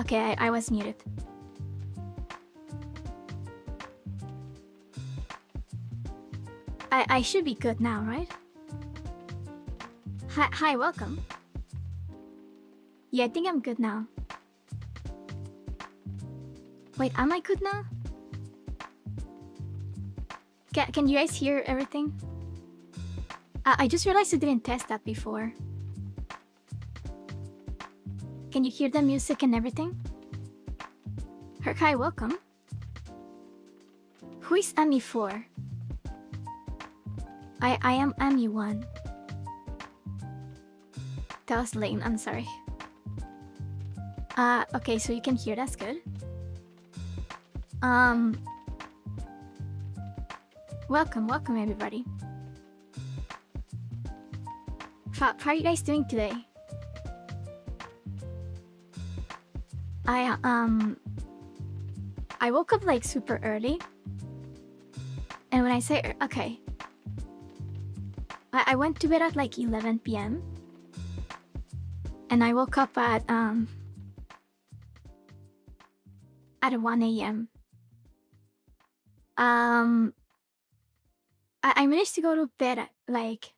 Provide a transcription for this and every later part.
Okay, I was muted. I should be good now, right? Hi, welcome. Yeah, I think I'm good now. Wait, am I good now? Can you guys hear everything? I just realized I didn't test that before. Can you hear the music and everything? Hi, welcome. Who is Ami 4? I am Ami 1. That was lame, I'm sorry. Okay, so you can hear, that's good. Welcome everybody. How are you guys doing today? I woke up like super early. And when I say, okay. I went to bed at like 11 p.m. And I woke up at 1 a.m. I managed to go to bed at like...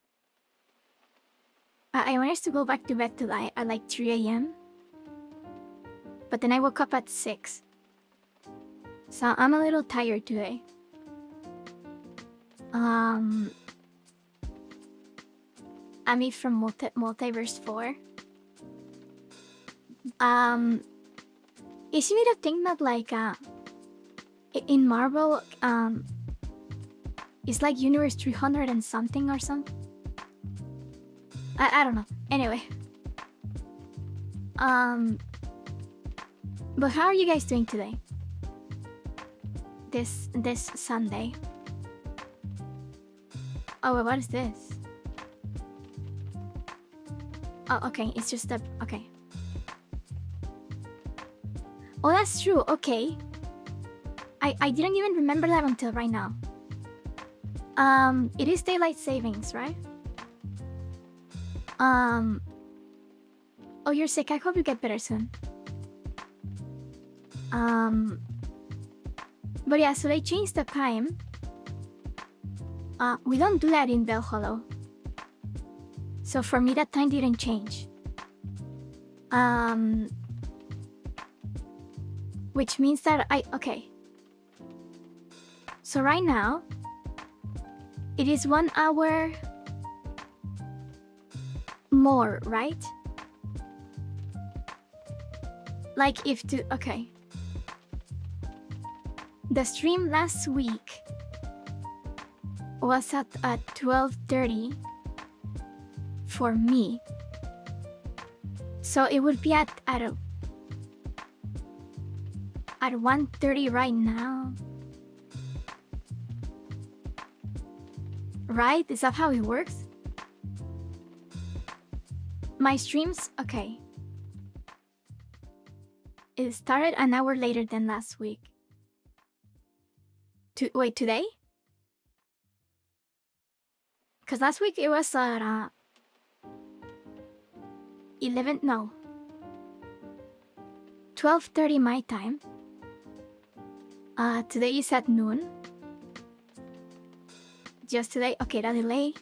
I managed to go back to bed at like 3 a.m. But then I woke up at 6. So I'm a little tired today. Ami from Multiverse 4. Is it a thing that like in Marvel it's like Universe 300 and something or something? I don't know. Anyway. But how are you guys doing today? This Sunday. Oh, what is this? Oh, okay, it's just a... okay. Oh, that's true, okay. I didn't even remember that until right now. It is daylight savings, right? Oh, you're sick. I hope you get better soon. But yeah, so they changed the time. We don't do that in Bell Hollow. So for me, that time didn't change. Which means that okay. So right now, it is 1 hour more, right? Like if to... okay. The stream last week was at 12:30 for me. So it would be at 1:30 right now. Right? Is that how it works? My streams... okay. It started an hour later than last week. Wait, today? Because last week it was at 12:30 my time. Today is at noon. Just today. Okay, the delay.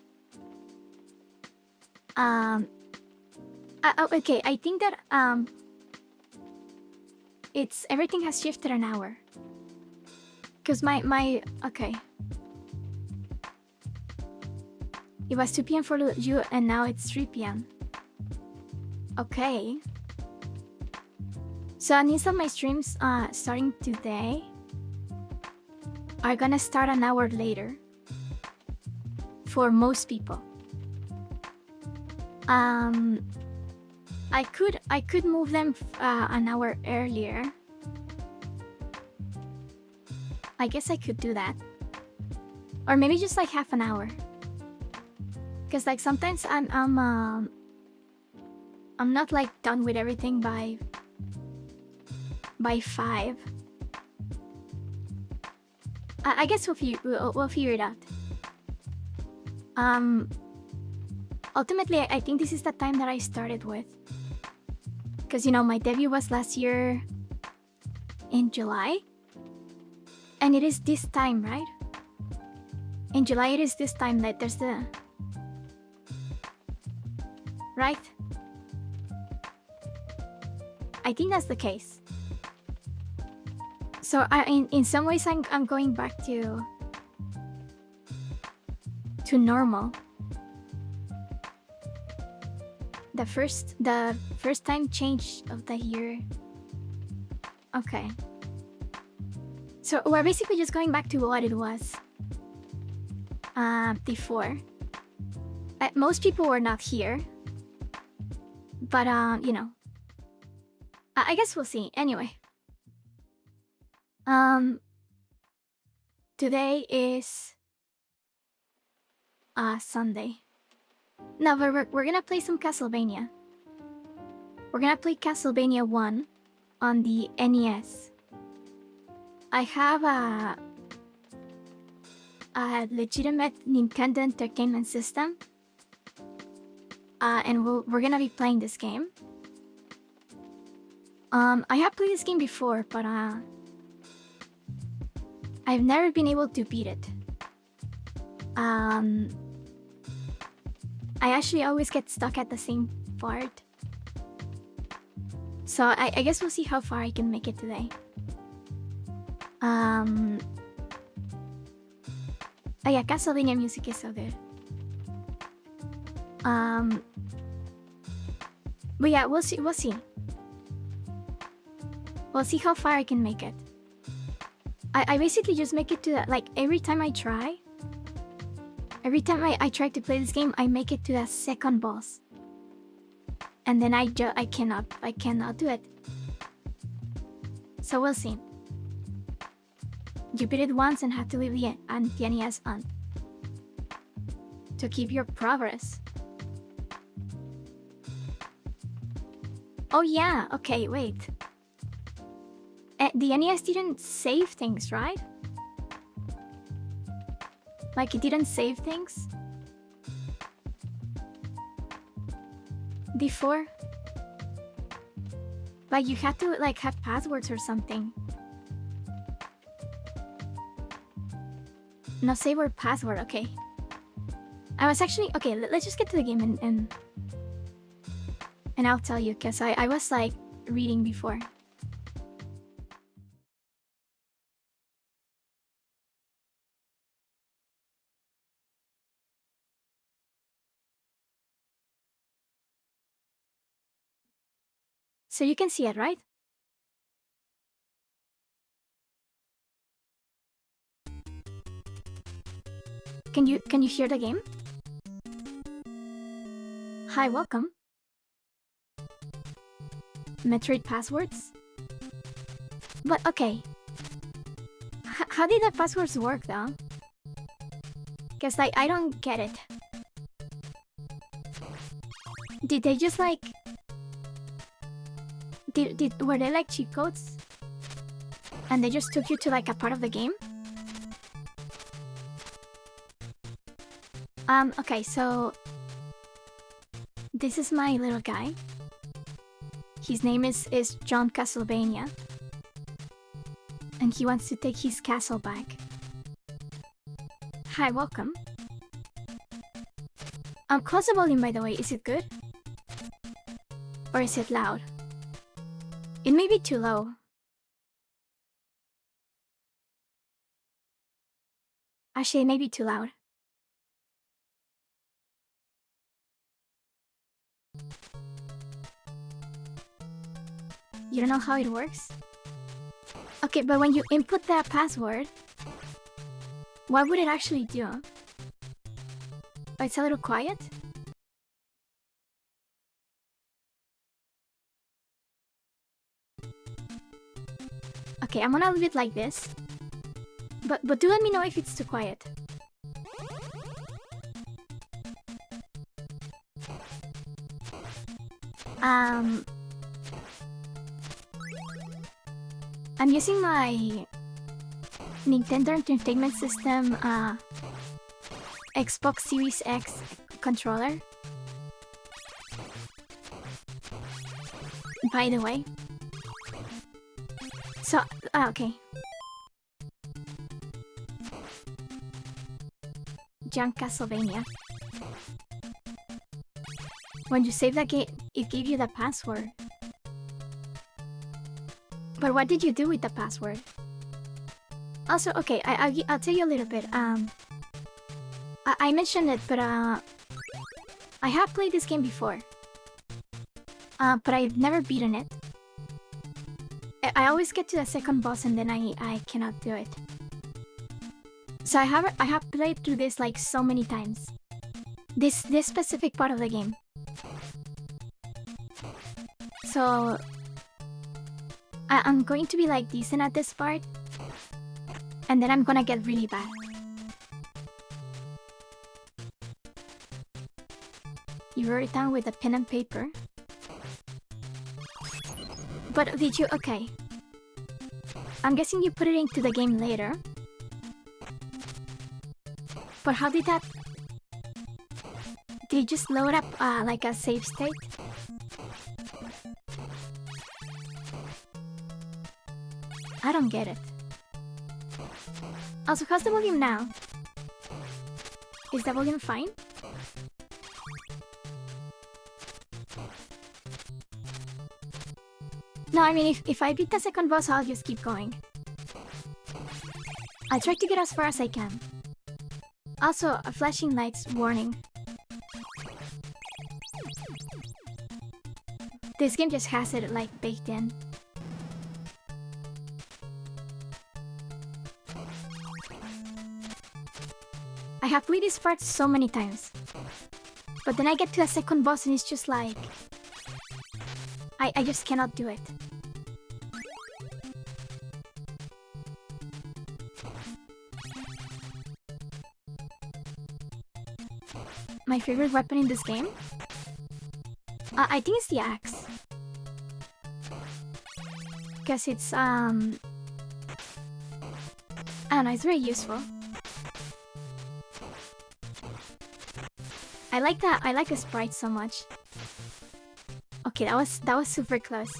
Okay, I think that it's... everything has shifted an hour. Because my... okay. It was 2 p.m. for you, and now it's 3 p.m. Okay. So news of my streams starting today are gonna start an hour later. For most people. I could move them an hour earlier. I guess I could do that. Or maybe just like half an hour. Because like sometimes I'm not like done with everything by 5. I guess we'll figure it out. Ultimately, I think this is the time that I started with. Because, you know, my debut was last year in July. And it is this time, right? In July, it is this time that there's the... Right? I think that's the case. So in some ways, I'm going back to normal. The first time change of the year. Okay. So we're basically just going back to what it was before. Most people were not here, but you know, I guess we'll see. Anyway, today is Sunday. No, but we're gonna play some Castlevania. We're gonna play Castlevania 1 on the NES. I have a legitimate Nintendo Entertainment System, and we're gonna be playing this game. I have played this game before, but I've never been able to beat it. I actually always get stuck at the same part. So I guess we'll see how far I can make it today. Oh yeah, Castlevania music is so good. But yeah, we'll see. We'll see how far I can make it. I basically just make it to that, like, every time I try to play this game, I make it to that second boss. And then I cannot do it. So we'll see. You beat it once and have to leave the NES on to keep your progress. Oh yeah, okay, wait. The NES didn't save things, right? Like, it didn't save things? Before? Like, you had to, like, have passwords or something. No save or password, okay. I was actually... Okay, let's just get to the game and I'll tell you, because I was, like, reading before. So you can see it, right? Can you hear the game? Hi, welcome. Metroid passwords? But okay. How did the passwords work though? Because like, I don't get it. Did they just like... Were they like cheat codes? And they just took you to like a part of the game? Okay, so... This is my little guy. His name is John Castlevania. And he wants to take his castle back. Hi, welcome. Close the volume, by the way. Is it good? Or is it loud? It may be too low. Actually, it may be too loud. You don't know how it works? Okay, but when you input that password, what would it actually do? Oh, it's a little quiet? Okay, I'm gonna leave it like this. But do let me know if it's too quiet. I'm using my Nintendo Entertainment System Xbox Series X controller. By the way. So, okay. Junk Castlevania. When you save that game, it gave you the password. But what did you do with the password? Also, okay, I'll tell you a little bit. I mentioned it, but I have played this game before. But I've never beaten it. I always get to the second boss and then I cannot do it. So I have played through this like so many times. This specific part of the game. So I'm going to be like decent at this part. And then I'm gonna get really bad. You wrote it down with a pen and paper. But did you... Okay. I'm guessing you put it into the game later. But how did that... Did you just load up like a save state? I don't get it. Also, how's the volume now? Is the volume fine? No, I mean, if I beat the second boss, I'll just keep going. I'll try to get as far as I can. Also, a flashing lights warning. This game just has it, like, baked in. I have played this part so many times. But then I get to the second boss and it's just like... I just cannot do it. My favorite weapon in this game? I think it's the axe. Because it's, I don't know, it's very useful. I like the sprite so much. Okay, that was super close.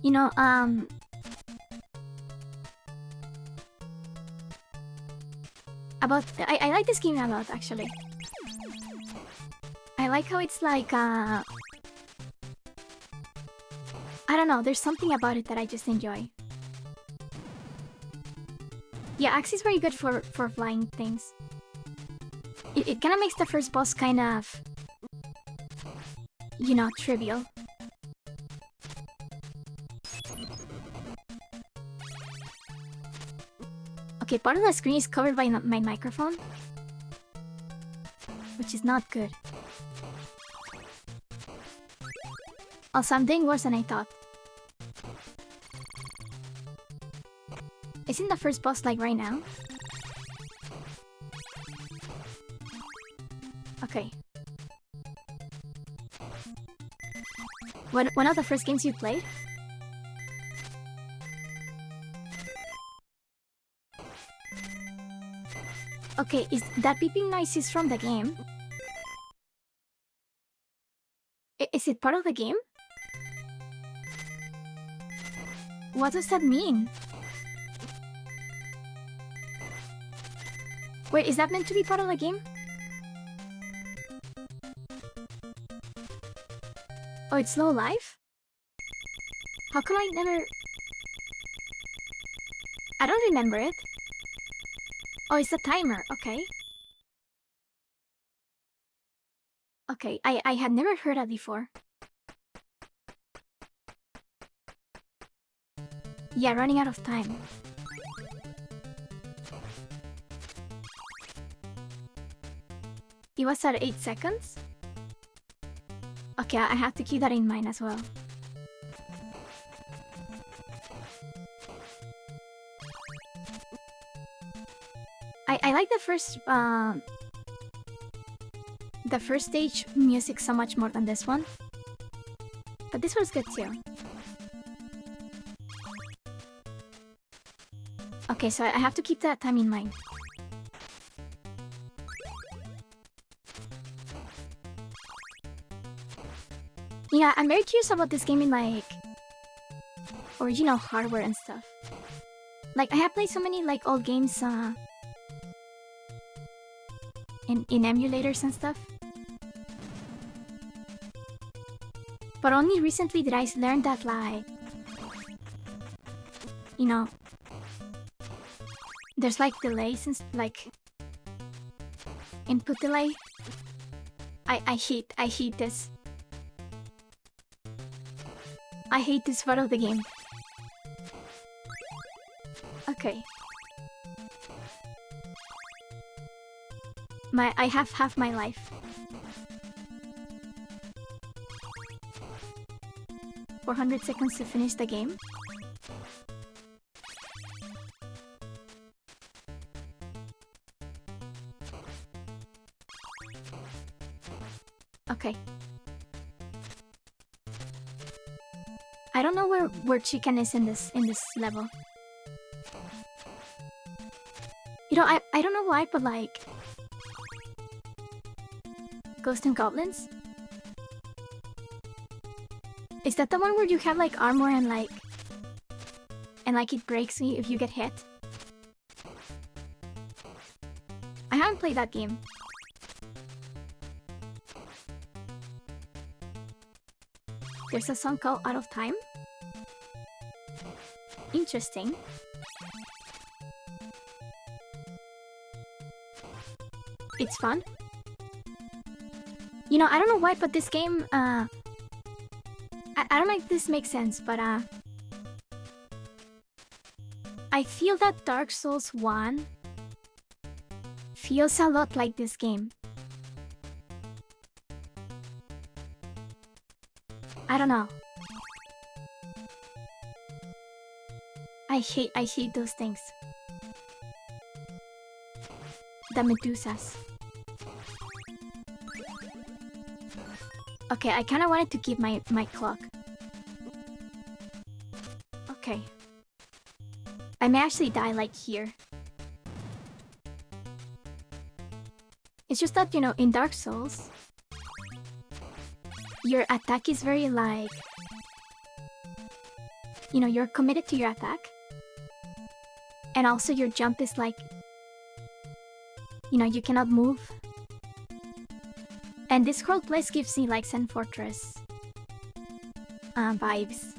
You know, I like this game a lot, actually. I like how it's like, I don't know, there's something about it that I just enjoy. Yeah, Axe is very good for flying things. It kind of makes the first boss kind of, you know, trivial. Okay, part of the screen is covered by my microphone, which is not good. Also, I'm doing worse than I thought. Isn't the first boss like right now? Okay. One of the first games you played? Okay, is that beeping noise is from the game? Is it part of the game? What does that mean? Wait, is that meant to be part of the game? Oh, it's low life? How come I never... I don't remember it. Oh, it's a timer, okay. Okay, I had never heard that before. Yeah, running out of time. It was at 8 seconds? Okay, I have to keep that in mind as well. I like the first stage music so much more than this one. But this one's good too. Okay, so I have to keep that time in mind. Yeah, I'm very curious about this game in like original hardware and stuff. Like I have played so many like old games in emulators and stuff. But only recently did I learn that like, you know, there's like delays and like input delay. I hate this. I hate this part of the game. Okay. I have half my life. 400 seconds to finish the game. Okay. I don't know where chicken is in this level. You know, I don't know why, but like Ghosts and Goblins? Is that the one where you have like armor and like it breaks you if you get hit? I haven't played that game. There's a song called Out of Time. Interesting. It's fun. You know, I don't know why, but this game, I don't know if this makes sense, but I feel that Dark Souls 1 feels a lot like this game. I don't know. I hate those things. The Medusas. Okay, I kinda wanted to keep my clock. Okay. I may actually die like here. It's just that, you know, in Dark Souls, your attack is very like... You know, you're committed to your attack. And also your jump is like... You know, you cannot move. And this whole place gives me like Zen Fortress vibes.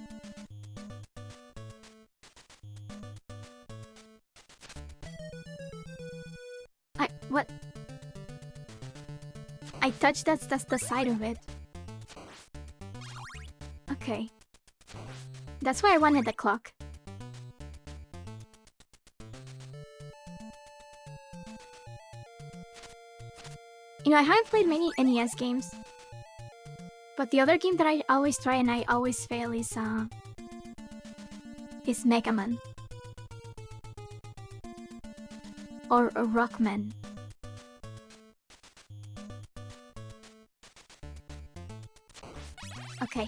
What? I touched that's the side of it. Okay. That's why I wanted the clock. You know, I haven't played many NES games. But the other game that I always try and I always fail is Mega Man. Or Rockman. Okay.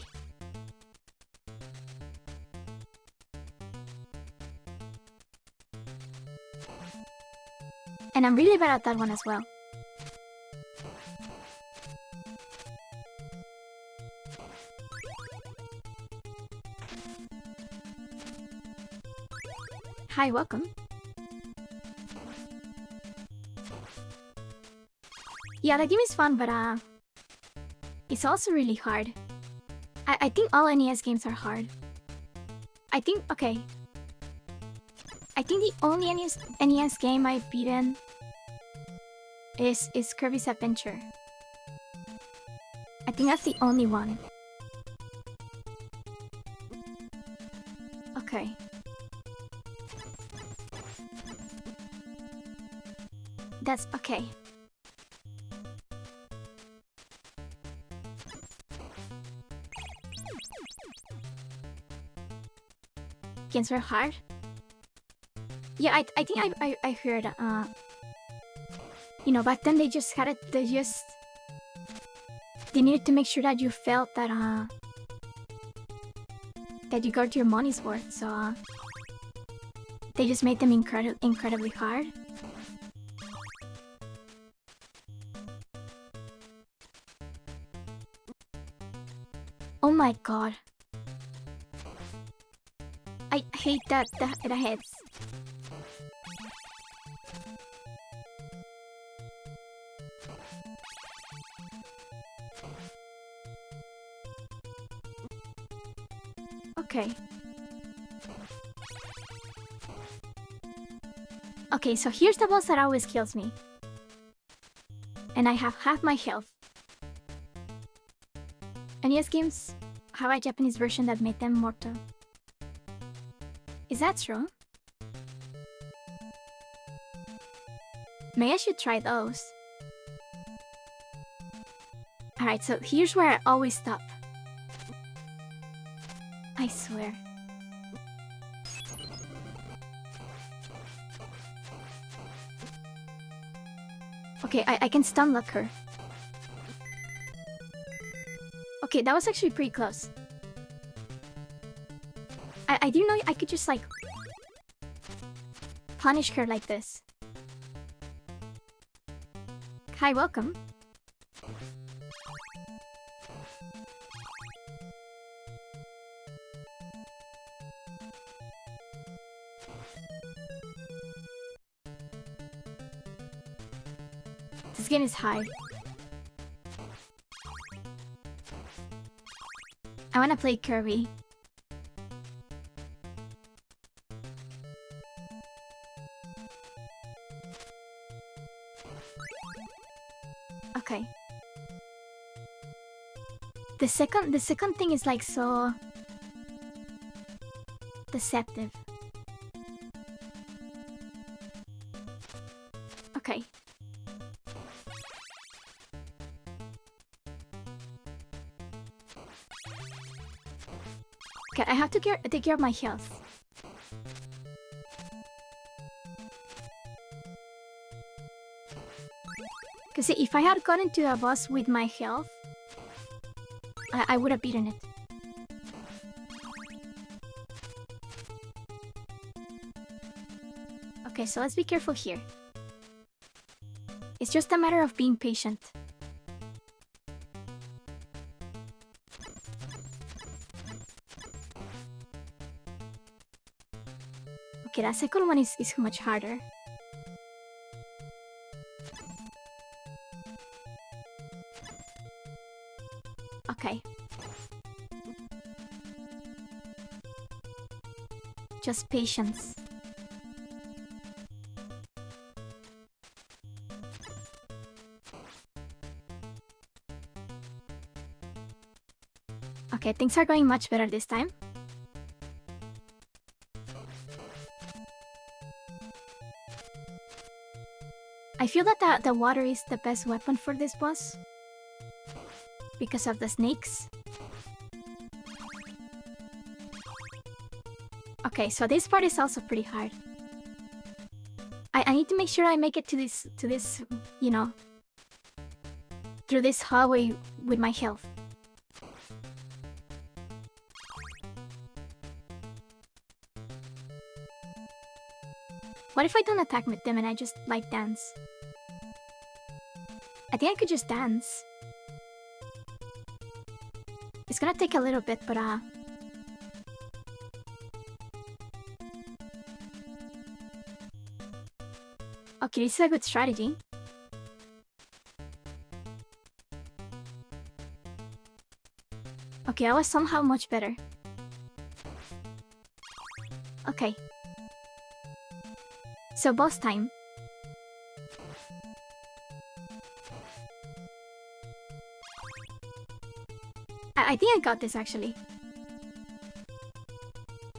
And I'm really bad at that one as well. Hi, welcome. Yeah, the game is fun, but it's also really hard. I think all NES games are hard. I think, okay. I think the only NES game I've beaten is Kirby's Adventure. I think that's the only one. Okay. That's okay. Games are hard. Yeah, I think I heard you know, back then they just had it. They needed to make sure that you felt that that you got your money's worth. So They just made them incredibly hard. Oh my god. I hate that the heads. Okay. Okay, so here's the boss that always kills me. And I have half my health. NES games have a Japanese version that made them mortal. Is that true? Maybe I should try those. Alright, so here's where I always stop. I swear. Okay, I can stun lock her. Okay, that was actually pretty close. I didn't know I could just like punish her like this. Hi, welcome. This game is hard. I wanna play Kirby. Okay. The second thing is like so deceptive. Okay. Okay, I have to take care of my health. Because if I had gotten to a boss with my health, I would have beaten it. Okay, so let's be careful here. It's just a matter of being patient. Okay, that second one is much harder. Okay. Just patience. Okay, things are going much better this time. I feel that the water is the best weapon for this boss. Because of the snakes. Okay, so this part is also pretty hard. I need to make sure I make it to this, you know, through this hallway with my health. What if I don't attack with them and I just like dance? I think I could just dance. It's gonna take a little bit, but okay, this is a good strategy. Okay, I was somehow much better. Okay. So boss time. I think I got this actually.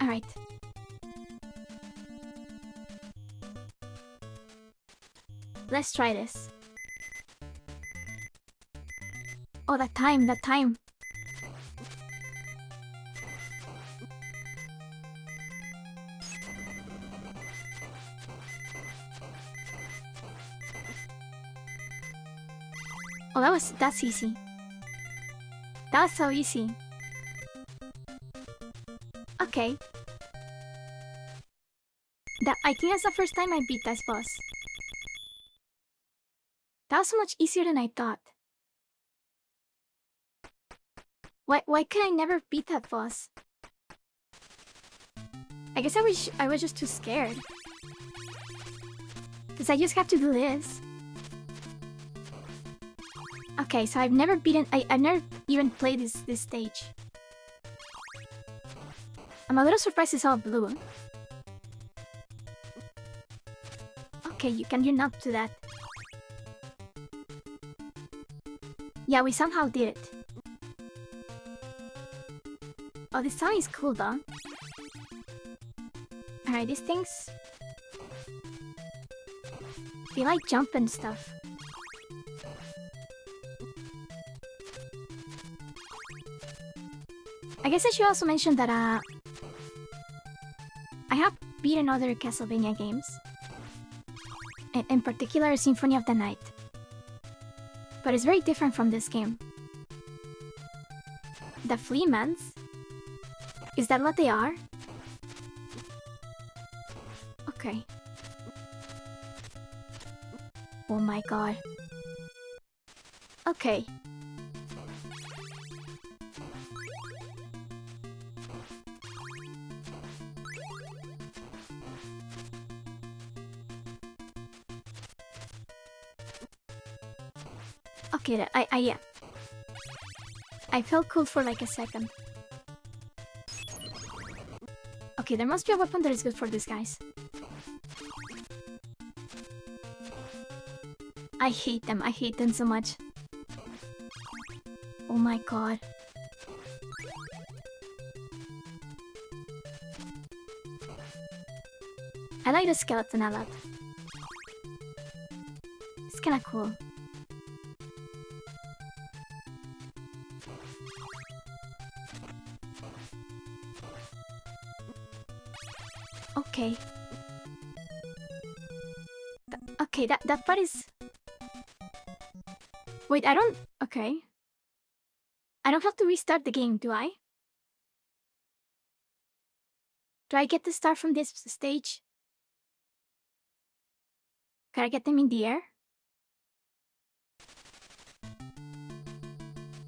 Alright. Let's try this. Oh, that time. Oh, that's easy. That was so easy. Okay. I think that's the first time I beat this boss. That was so much easier than I thought. Why can I never beat that boss? I guess I was just too scared. Because I just have to do this. Okay, so I've never even played this stage. I'm a little surprised it's all blue. Okay, you're not do that. Yeah, we somehow did it. Oh, this sound is cool though. Alright, these things... they like jump and stuff. I guess I should also mention that I have beaten other Castlevania games. In particular, Symphony of the Night. But it's very different from this game. The Fleamans? Is that what they are? Okay. Oh my god. Okay. Okay, yeah. I felt cool for like a second. Okay, there must be a weapon that is good for these guys. I hate them so much. Oh my god. I like the skeleton a lot. It's kinda cool. Okay. Okay, that part is... Wait, I don't... Okay. I don't have to restart the game, do I? Do I get to start from this stage? Can I get them in the air?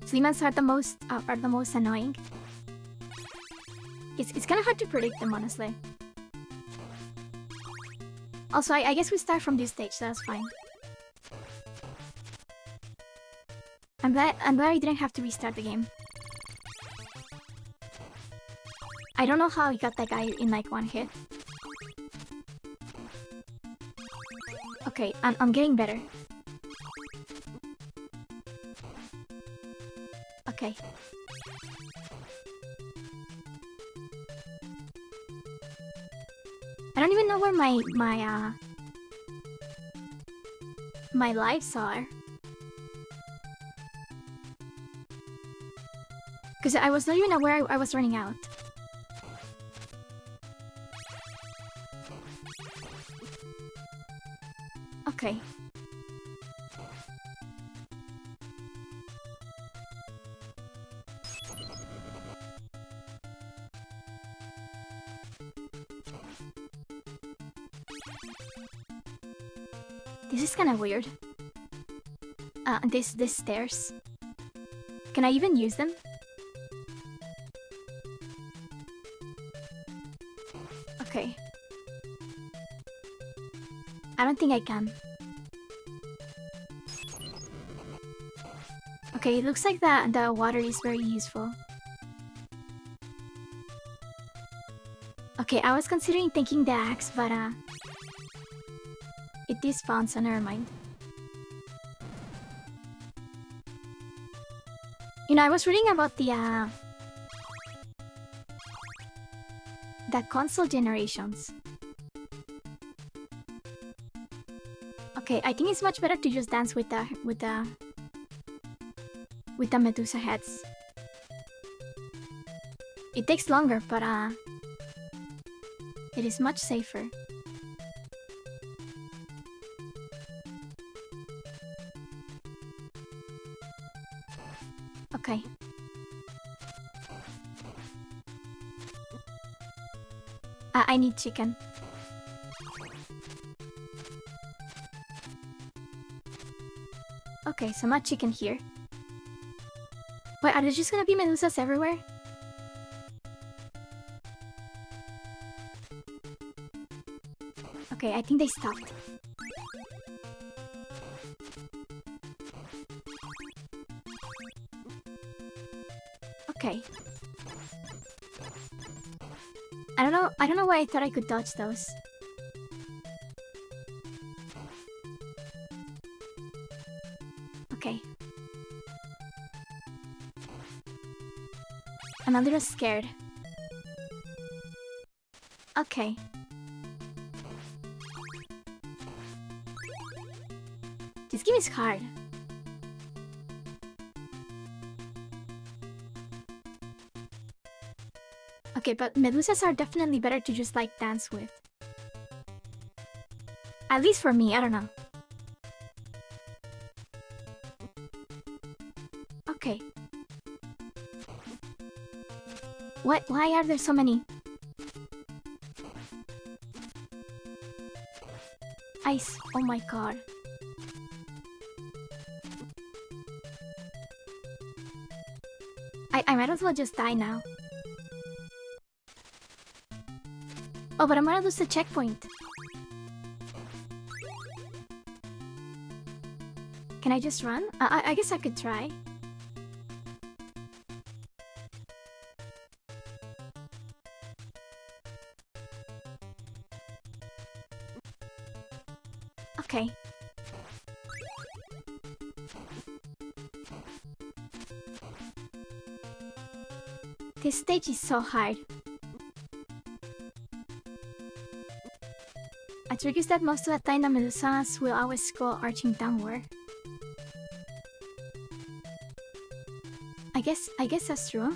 Fleamans are the most annoying. It's kind of hard to predict them, honestly. Also, I guess we start from this stage, so that's fine. I'm glad I didn't have to restart the game. I don't know how I got that guy in like one hit. Okay, I'm getting better. Okay. I don't even know where my lives are. Because I was not even aware I was running out. Okay. This is kind of weird. These stairs. Can I even use them? Okay. I don't think I can. Okay, it looks like the water is very useful. Okay, I was considering taking the axe, but it despawns, so never mind. You know, I was reading about the console generations. Okay, I think it's much better to just dance with the Medusa heads. It takes longer, but it is much safer. Okay. I need chicken. Okay, so much chicken here. Wait, are there just gonna be medusas everywhere? Okay, I think they stopped. Okay. I don't know why I thought I could dodge those. Okay. I'm a little scared. Okay. This game is hard. Okay, but medusas are definitely better to just like dance with. At least for me, I don't know. Okay. Why are there so many? Ice, oh my god. I might as well just die now. Oh, but I'm gonna lose the checkpoint. Can I just run? I guess I could try. Okay. This stage is so hard. A trick is that most of the time the medusas will always go arching downward. I guess that's true.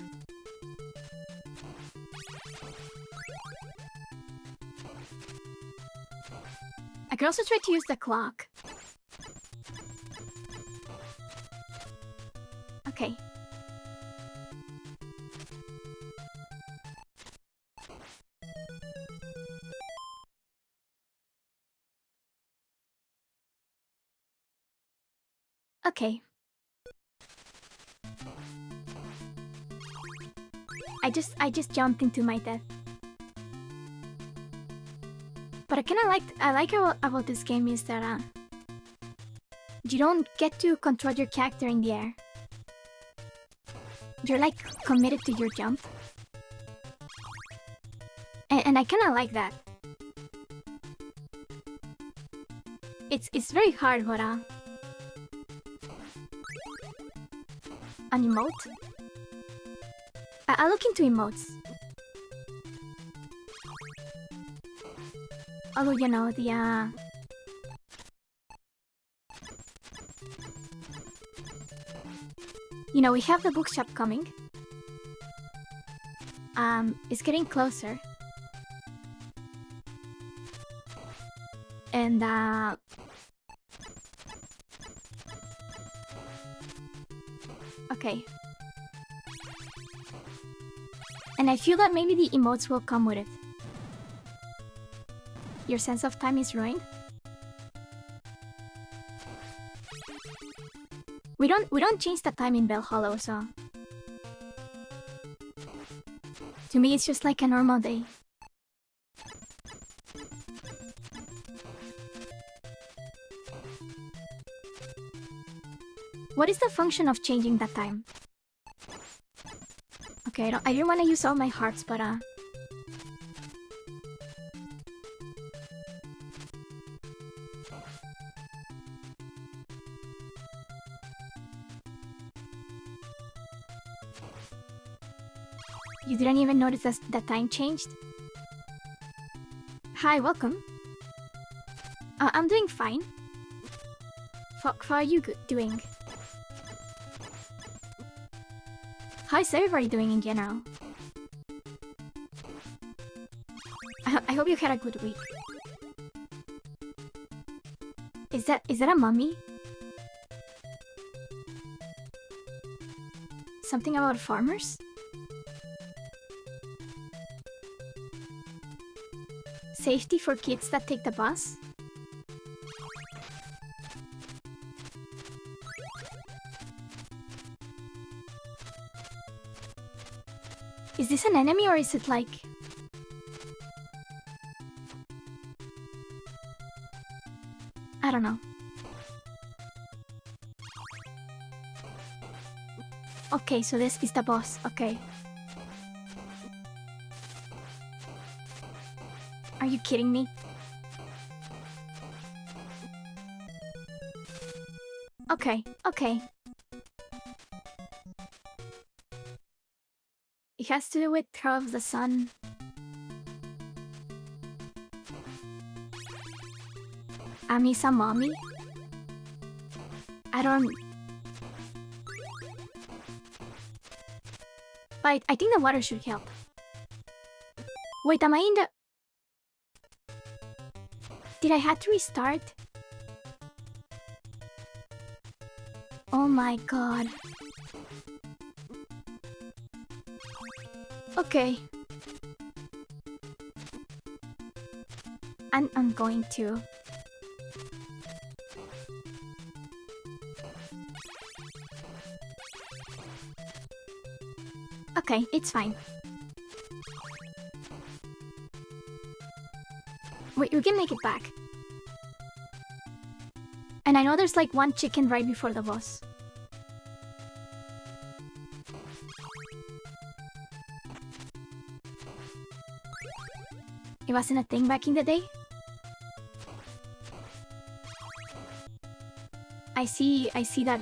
I could also try to use the clock. Okay. Okay. I just jumped into my death. But I like about this game is that you don't get to control your character in the air. You're like committed to your jump. And I kinda like that. It's very hard, but an emote? I'll look into emotes. Although, you know, you know, we have the bookshop coming. It's getting closer. And, okay. And I feel that maybe the emotes will come with it. Your sense of time is ruined. We don't change the time in Bell Hollow, so to me it's just like a normal day. What is the function of changing the time? Okay, I didn't want to use all my hearts, but you didn't even notice that the time changed? Hi, welcome. I'm doing fine. How are you doing? How's everybody doing in general? I hope you had a good week. Is that a mummy? Something about farmers? Safety for kids that take the bus? Is this an enemy or is it like... I don't know. Okay, so this is the boss. Okay. Are you kidding me? Okay, okay. It has to do with Throw of the Sun. Amisa Mommy? I don't... But I think the water should help. Wait, am I in the... Did I have to restart? Oh my god. Okay. I'm going to. Okay, it's fine. Wait, we can make it back. And I know there's like one chicken right before the boss. It wasn't a thing back in the day? I see that,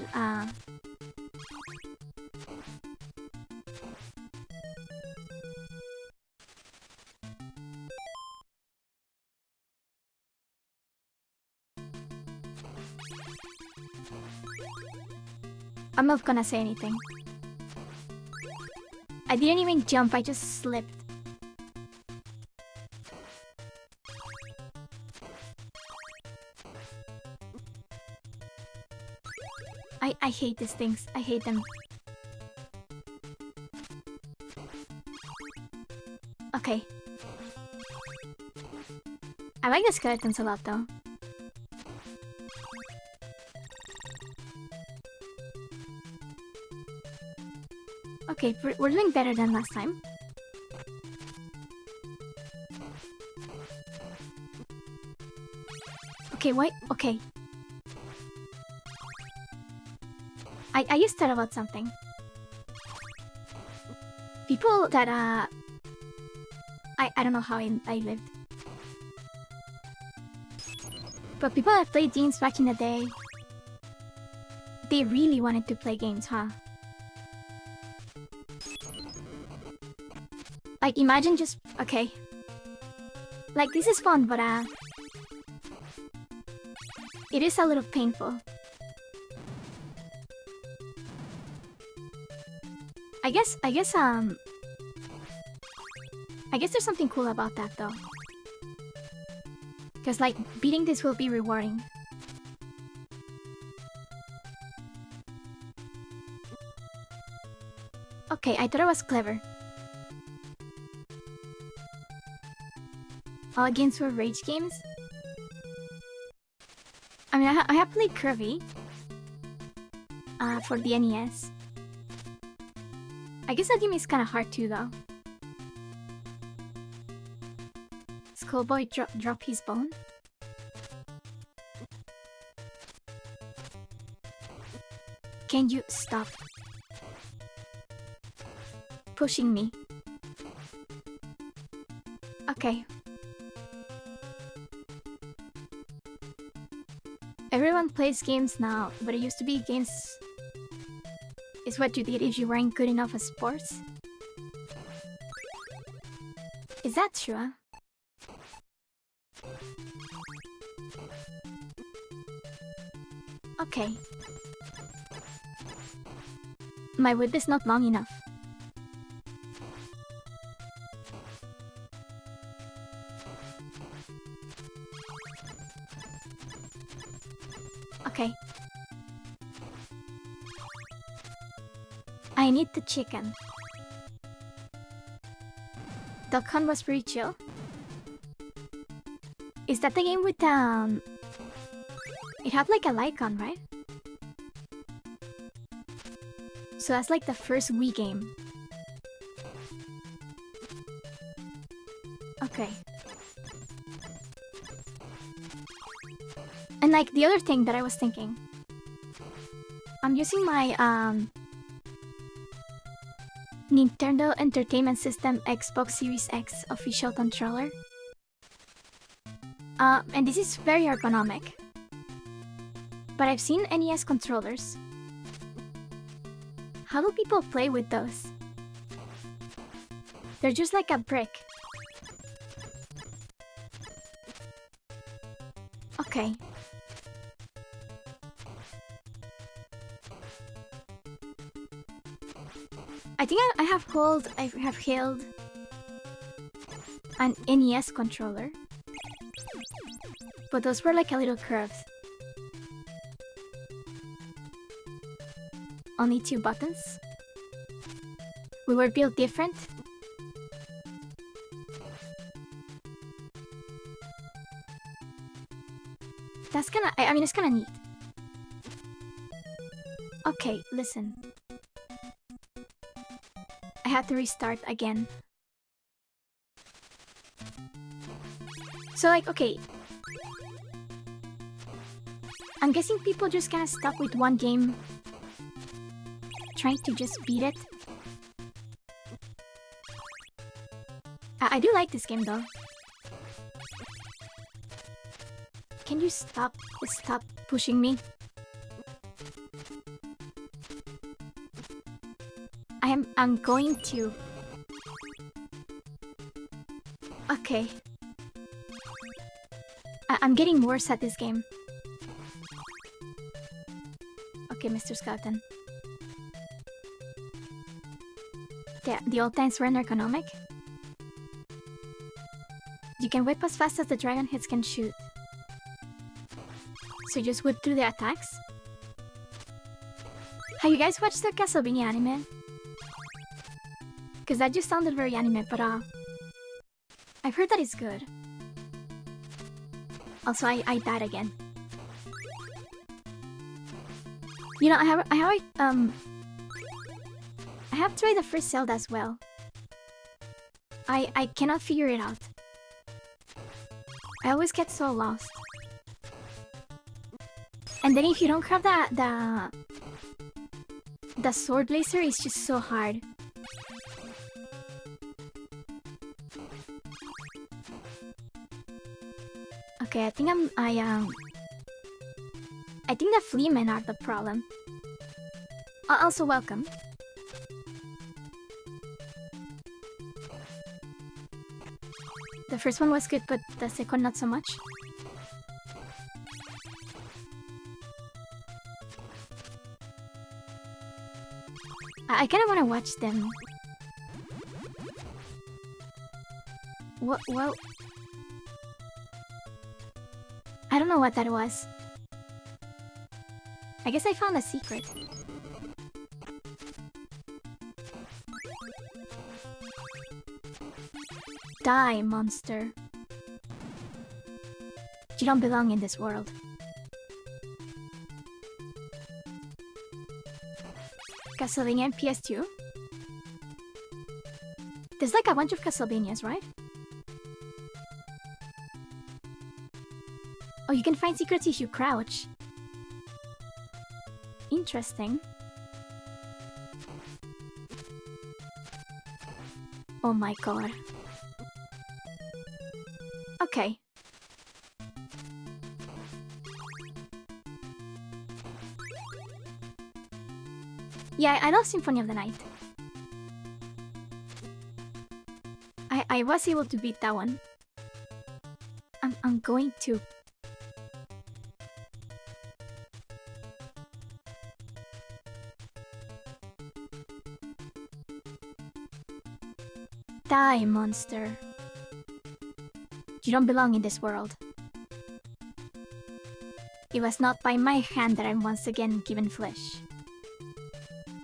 I'm not gonna say anything. I didn't even jump, I just slipped. I hate these things. I hate them. Okay. I like the skeletons a lot though. Okay, we're doing better than last time. Okay, wait, okay. I just thought about something. People that, I don't know how I lived. But people that played games back in the day, they really wanted to play games, huh? Like, imagine just... Okay. Like, this is fun, but, it is a little painful. I guess there's something cool about that, though. Because, like, beating this will be rewarding. Okay, I thought it was clever. All games were rage games? I mean, I have played Kirby. For the NES. I guess that game is kind of hard too, though. Skullboy drop his bone? Can you stop pushing me? Okay. Everyone plays games now, but it used to be games is what you did if you weren't good enough at sports. Is that true? Okay. My whip is not long enough. Okay. I need the chicken. Duck Hunt was pretty chill. Is that the game with it had like a light gun, right? So that's like the first Wii game. Okay. And like the other thing that I was thinking, I'm using my Nintendo Entertainment System Xbox Series X official controller. And this is very ergonomic. But I've seen NES controllers. How do people play with those? They're just like a brick. Okay. I think I have held an NES controller. But those were like a little curved. Only 2 buttons. We were built different. That's kinda, I mean, it's kinda neat. Okay, listen. I had to restart again. So like, okay. I'm guessing people just kinda stuck with one game, trying to just beat it. I do like this game though. Can you stop pushing me? I'm going to. Okay. I'm getting worse at this game. Okay, Mr. Skeleton. The old times were ergonomic. You can whip as fast as the dragon hits can shoot. So you just whip through the attacks? Have you guys watched the Castlevania anime? Because that just sounded very anime, but I've heard that it's good. Also, I died again. You know, I have tried the first Zelda as well. I cannot figure it out. I always get so lost. And then if you don't have the sword laser, it's just so hard. Okay, I think I think the flea men are the problem. Also, welcome. The first one was good, but the second not so much. I kind of want to watch them. Well, I don't know what that was. I guess I found a secret. Die, monster. You don't belong in this world. Castlevania and PS2? There's like a bunch of Castlevanias, right? Oh, you can find secrets if you crouch. Interesting. Oh my god. Okay. Yeah, I love Symphony of the Night. I was able to beat that one. I'm going to. Die, monster. You don't belong in this world. It was not by my hand that I'm once again given flesh.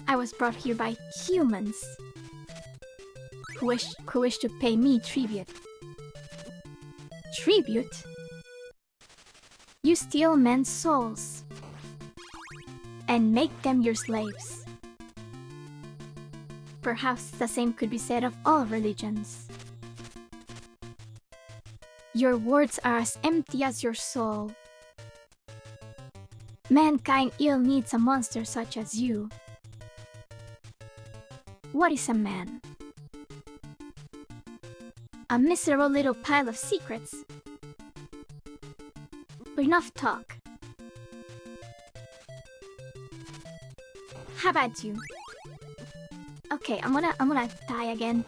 I was brought here by humans who wish to pay me tribute. Tribute? You steal men's souls and make them your slaves. Perhaps the same could be said of all religions. Your words are as empty as your soul. Mankind ill needs a monster such as you. What is a man? A miserable little pile of secrets. But enough talk. How about you? Okay, I'm gonna die again.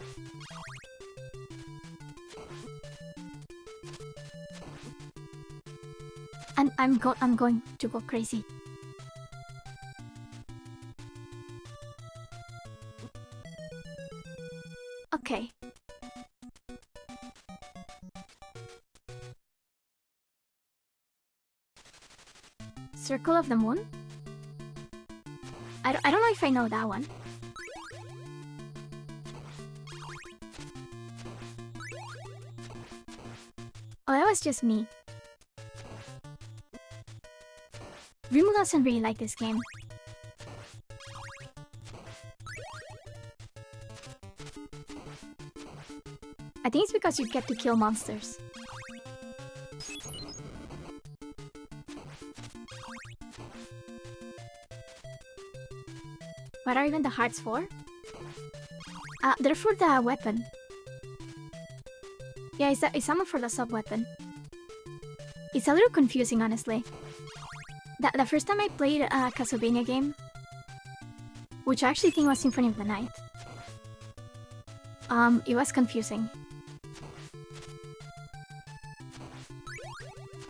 And I'm going to go crazy. Okay. Circle of the Moon? I don't know if I know that one. Oh, that was just me. Rimu doesn't really like this game. I think it's because you get to kill monsters. What are even the hearts for? They're for the weapon. Yeah, it's someone for the sub-weapon. It's a little confusing, honestly. The first time I played a Castlevania game, which I actually think was Symphony of the Night, it was confusing.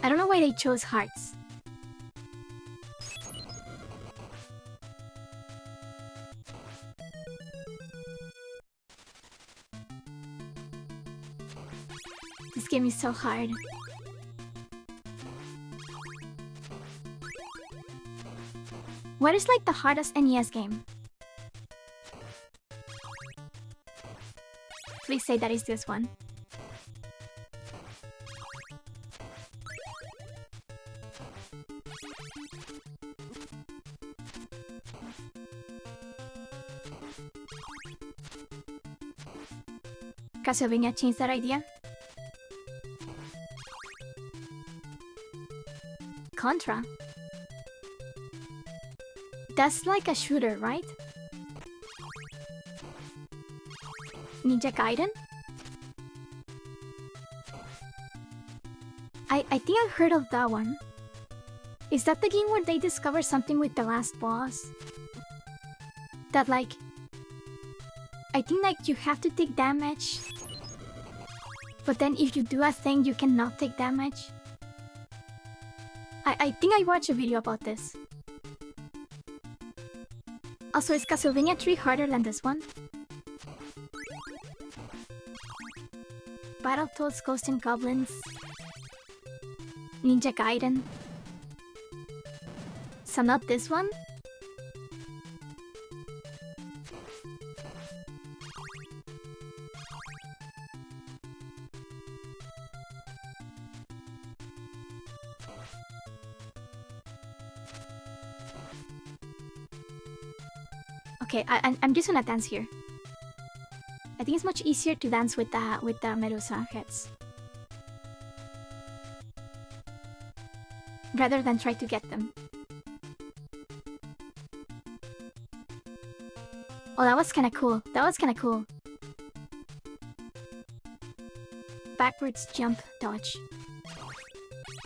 I don't know why they chose hearts. This game is so hard. What is like the hardest NES game? Please say that is this one. Castlevania changed that idea? Contra? That's like a shooter, right? Ninja Gaiden? I think I've heard of that one. Is that the game where they discover something with the last boss? That like... I think like you have to take damage. But then if you do a thing, you cannot take damage. I think I watched a video about this. Also, is Castlevania 3 harder than this one? Battletoads, Ghosts and Goblins, Ninja Gaiden. So not this one? Okay, I'm just gonna dance here. I think it's much easier to dance with the Medusa heads, rather than try to get them. Oh, that was kinda cool. That was kinda cool. Backwards jump dodge.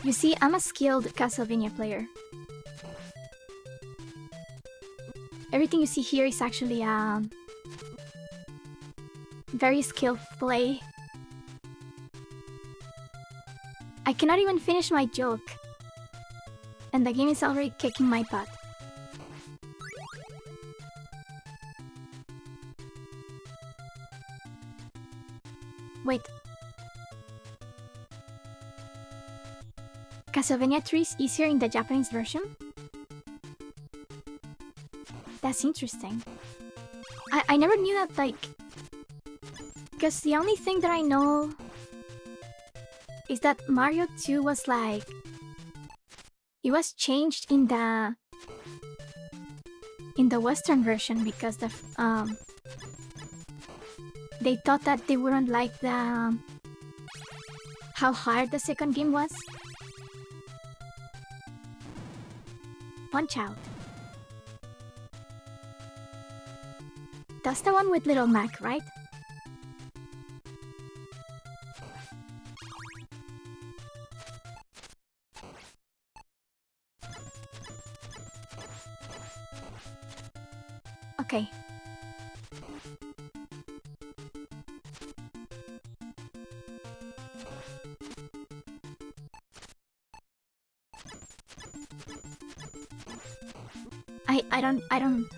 You see, I'm a skilled Castlevania player. Everything you see here is actually very skilled play. I cannot even finish my joke, and the game is already kicking my butt. Wait. Castlevania 3 is easier in the Japanese version? That's interesting. I never knew that, like... Because the only thing that I know is that Mario 2 was like... It was changed in the Western version because the they thought that they wouldn't like the how hard the second game was? Punch Out. That's the one with Little Mac, right? Okay. I don't...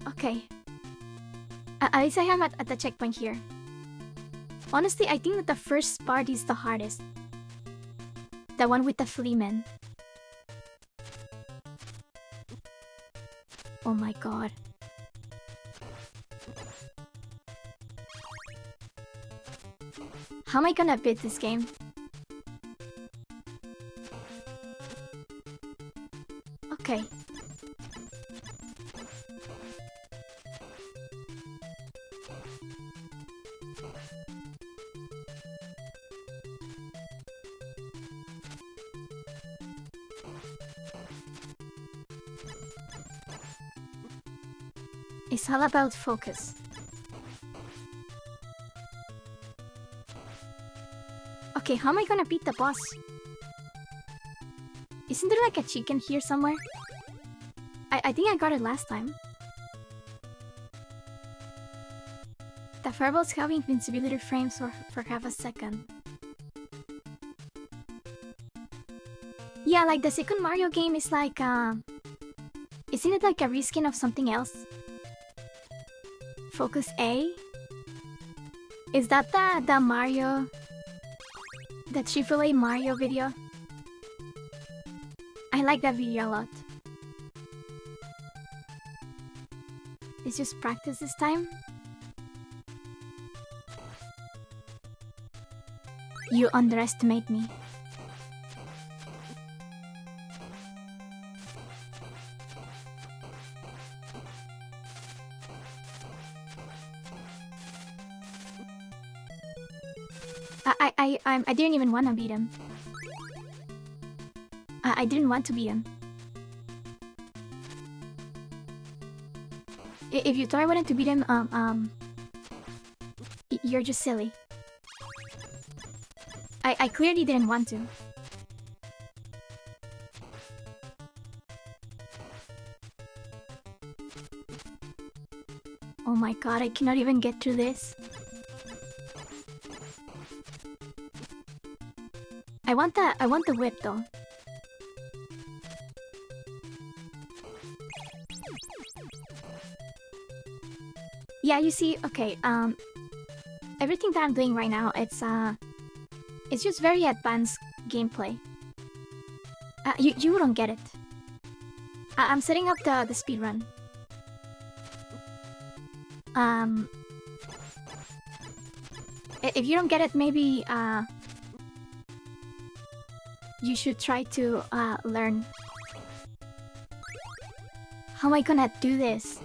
Okay. At least I am at the checkpoint here. Honestly, I think that the first part is the hardest. The one with the Fleaman. Oh my god. How am I gonna beat this game? Okay. It's all about focus. Okay, how am I gonna beat the boss? Isn't there like a chicken here somewhere? I think I got it last time. The fireballs have invincibility frames for half a second. Yeah, like the second Mario game is like, isn't it like a reskin of something else? Focus A? Is that the Mario... the AAA Mario video? I like that video a lot. It's just practice this time. You underestimate me. I didn't even want to beat him. I didn't want to beat him. If you thought I wanted to beat him, you're just silly. I clearly didn't want to. Oh my god, I cannot even get through this. I want the whip though. Yeah, you see, okay, everything that I'm doing right now, it's just very advanced gameplay. You don't get it. I'm setting up the speedrun. If you don't get it, maybe, you should try to, learn. How am I gonna do this?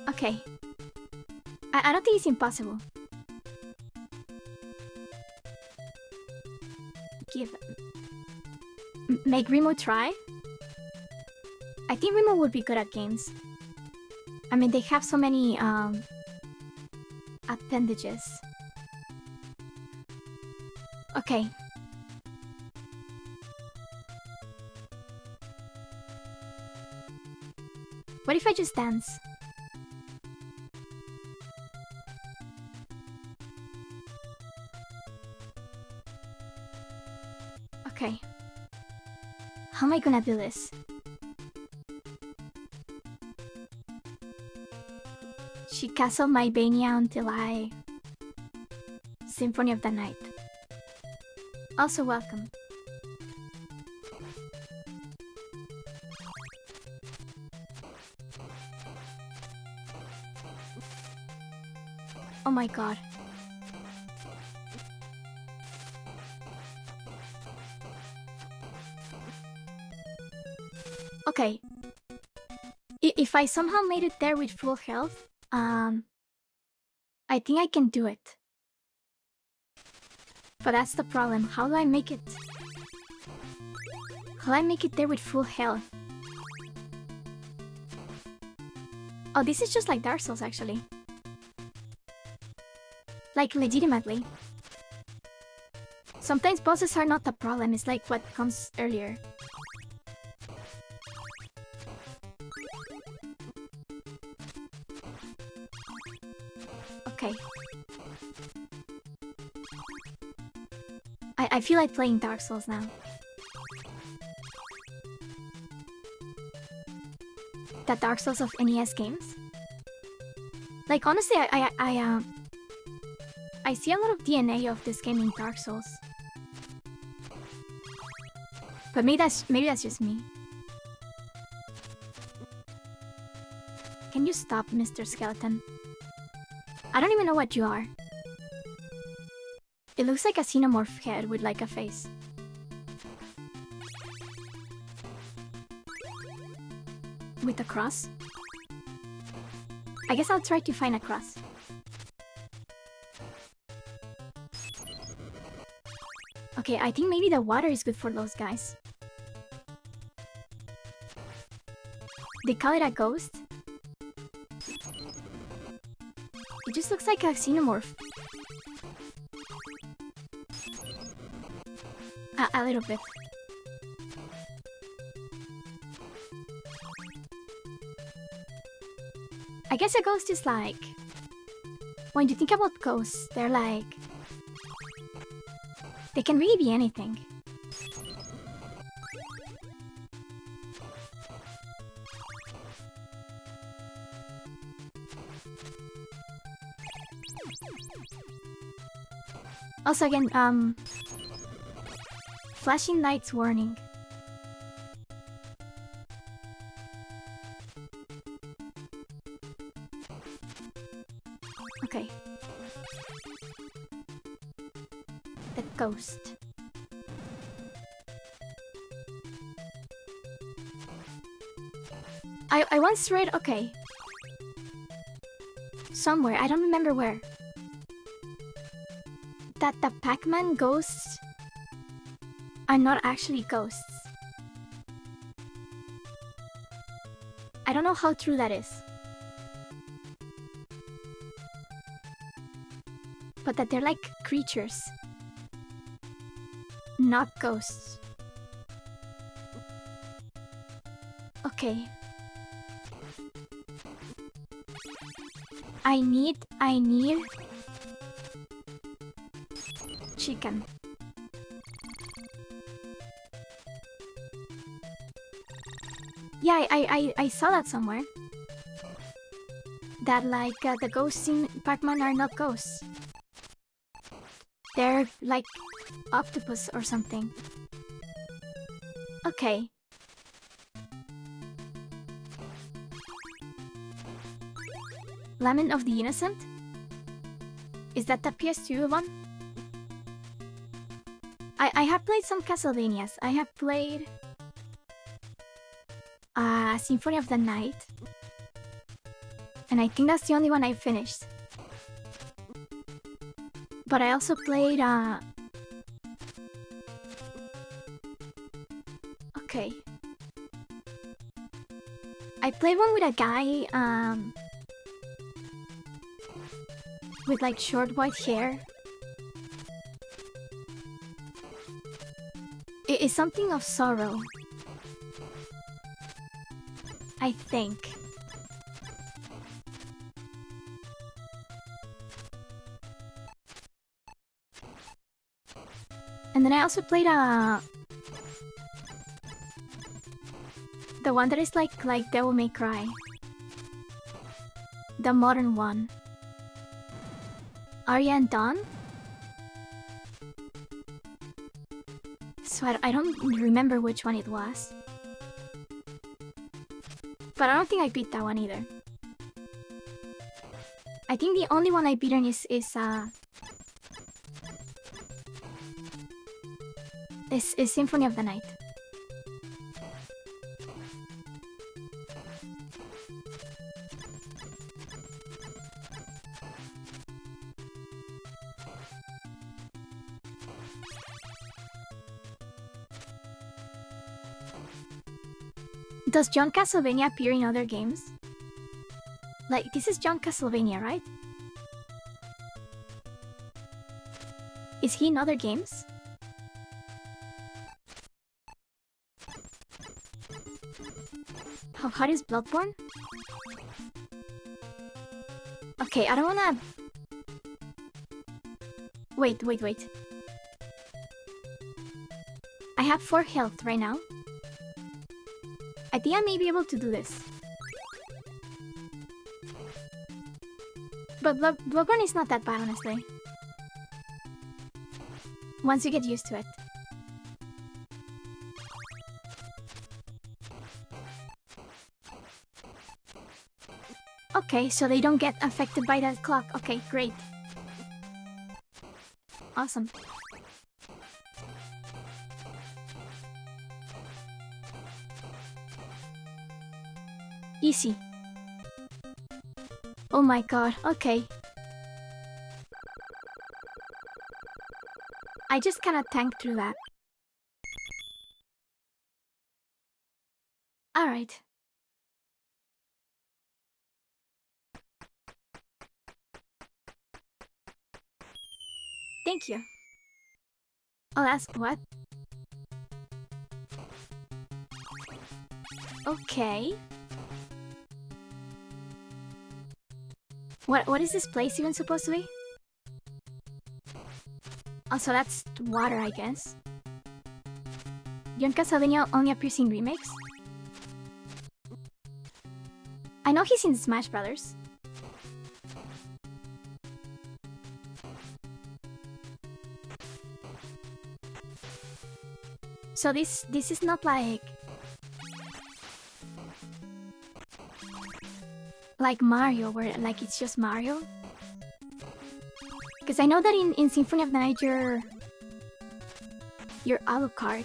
Okay. I don't think it's impossible. Make Remo try? I think Remo would be good at games. I mean, they have so many, appendages. Okay. What if I just dance? Okay. How am I gonna do this? She castled my Bania until I... Symphony of the Night. Also welcome. Oh my god. Okay. If I somehow made it there with full health, I think I can do it. But that's the problem. How do I make it? How do I make it there with full health? Oh, this is just like Dark Souls, actually. Like, legitimately. Sometimes bosses are not the problem, it's like what comes earlier. Okay. I feel like playing Dark Souls now. The Dark Souls of NES games? Like, honestly, I see a lot of DNA of this game in Dark Souls. But maybe that's just me. Can you stop, Mr. Skeleton? I don't even know what you are. It looks like a xenomorph head with like a face. With a cross? I guess I'll try to find a cross. Okay, I think maybe the water is good for those guys. They call it a ghost? It just looks like a xenomorph. A little bit. I guess a ghost is like... When you think about ghosts, they're like... They can really be anything. Also again, flashing lights warning. Okay. The ghost. I once read, okay. Somewhere, I don't remember where. That the Pac-Man ghosts are not actually ghosts. I don't know how true that is. But that they're like creatures, not ghosts. Okay. I need chicken. Yeah, I saw that somewhere. That like the ghosts in Pac-Man are not ghosts. They're like octopus or something. Okay. Lament of the Innocent? Is that the PS2 one? I have played some Castlevanias. I have played Symphony of the Night. And I think that's the only one I finished. But I also played okay. I played one with a guy with like short white hair. It is something of sorrow, I think. And then I also played the one that is like Devil May Cry. The modern one. Arya and Dawn? So I don't remember which one it was. But I don't think I beat that one either. I think the only one I beaten is Symphony of the Night. Does John Castlevania appear in other games? Like, this is John Castlevania, right? Is he in other games? How hard is Bloodborne? Okay, I don't wanna... Wait. I have 4 health right now. I think I may be able to do this. But Bloodborne is not that bad, honestly. Once you get used to it. Okay, so they don't get affected by that clock. Okay, great. Awesome. Easy. Oh my god, okay. I just kinda tanked through that. Alright. Thank you. Oh, that's what? Okay. What is this place even supposed to be? Also, that's water, I guess. John Castlevania only appears in remakes? I know he's in Smash Brothers. So this is not like Mario, where like it's just Mario. Because I know that in Symphony of the Night you're Alucard.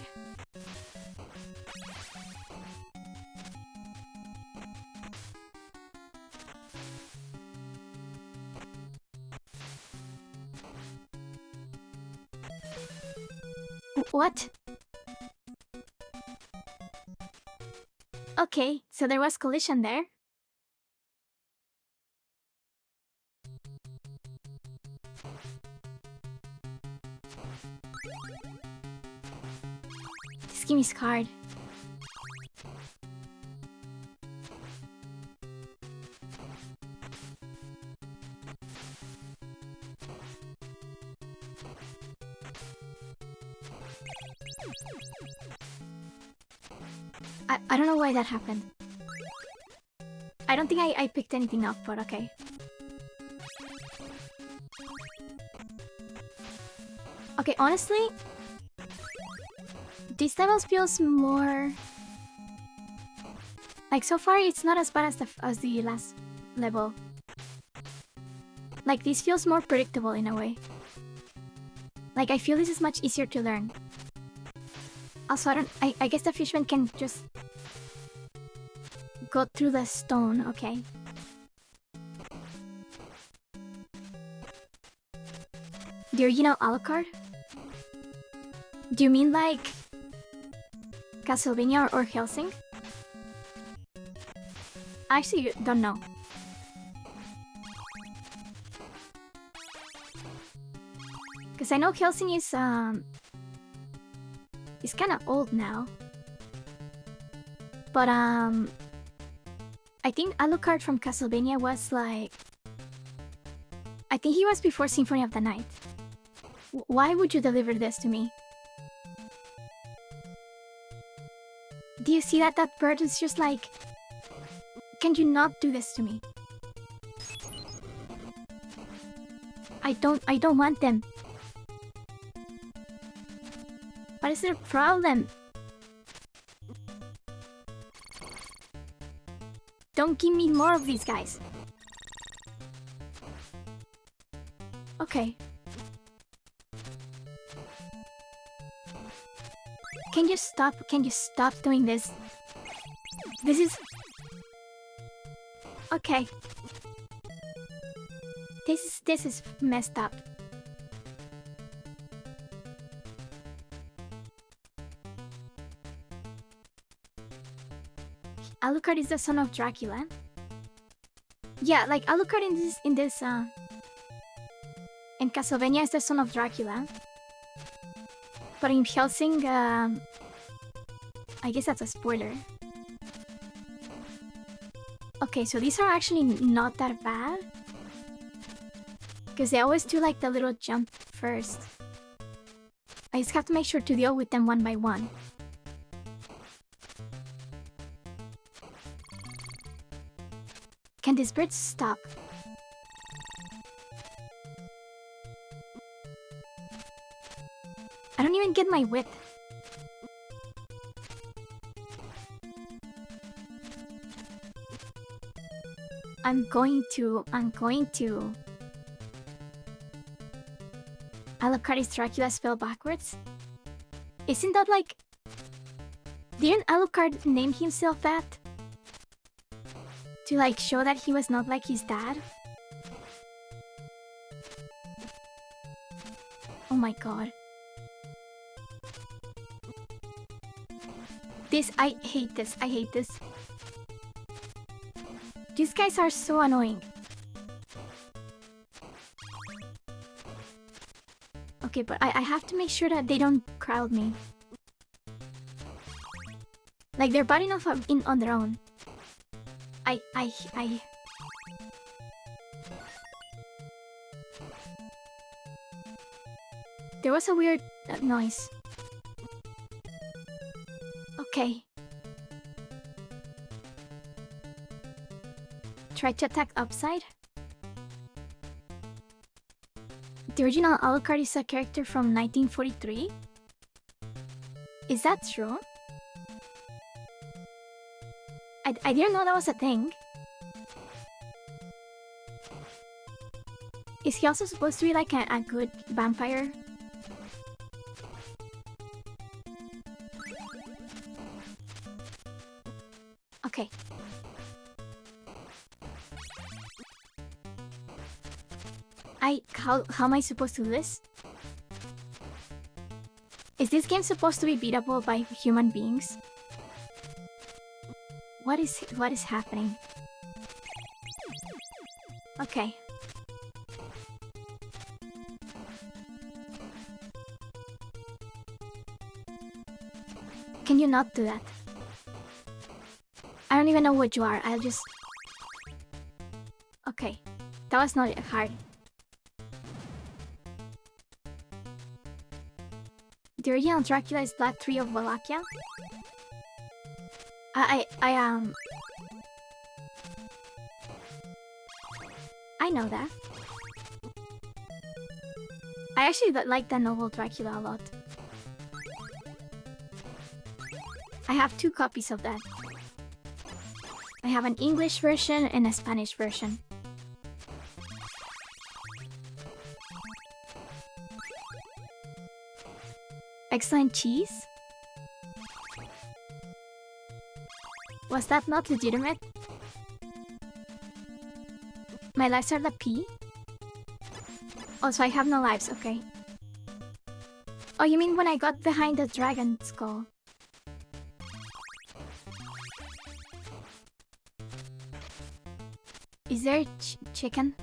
What? Okay, so there was collision there. Just give me his card. I don't know why that happened. I don't think I picked anything up, but okay. Okay, honestly, this level feels more... Like, so far it's not as bad as the last level. Like, this feels more predictable in a way. Like, I feel this is much easier to learn. Also, I guess the fishman can just go through the stone, okay. The original Alucard? Do you mean like Castlevania or Helsing? I actually don't know. Because I know Helsing is kind of old now. But I think Alucard from Castlevania was like... I think he was before Symphony of the Night. Why would you deliver this to me? Do you see that? That bird is just like... Can you not do this to me? I don't want them. What is their problem? Don't give me more of these guys. Okay. Can you stop? Can you stop doing this? This is... Okay. This is messed up. Alucard is the son of Dracula. Yeah, like Alucard in Castlevania is the son of Dracula. But in Helsing, I guess that's a spoiler. Okay, so these are actually not that bad. Because they always do like the little jump first. I just have to make sure to deal with them one by one. Can this bird stop? I don't even get my whip. I'm going to... Alucard is Dracula spelled backwards? Isn't that like... Didn't Alucard name himself that? To like show that he was not like his dad? Oh my god. I hate this. I hate this. These guys are so annoying. Okay, but I have to make sure that they don't crowd me. Like, they're bad enough on their own. There was a weird noise. Okay. Try to attack upside. The original Alucard is a character from 1943? Is that true? I didn't know that was a thing. Is he also supposed to be like a good vampire? Okay. How am I supposed to do this? Is this game supposed to be beatable by human beings? What is happening? Okay. Can you not do that? I don't even know what you are. I'll just... Okay. That was not hard. The original Dracula is Black 3 of Wallachia? I know that. I actually like the novel Dracula a lot. I have 2 copies of that. I have an English version and a Spanish version. Excellent cheese? Was that not legitimate? My lives are the P? Oh, so I have no lives, okay. Oh, you mean when I got behind the dragon skull? Is there chicken?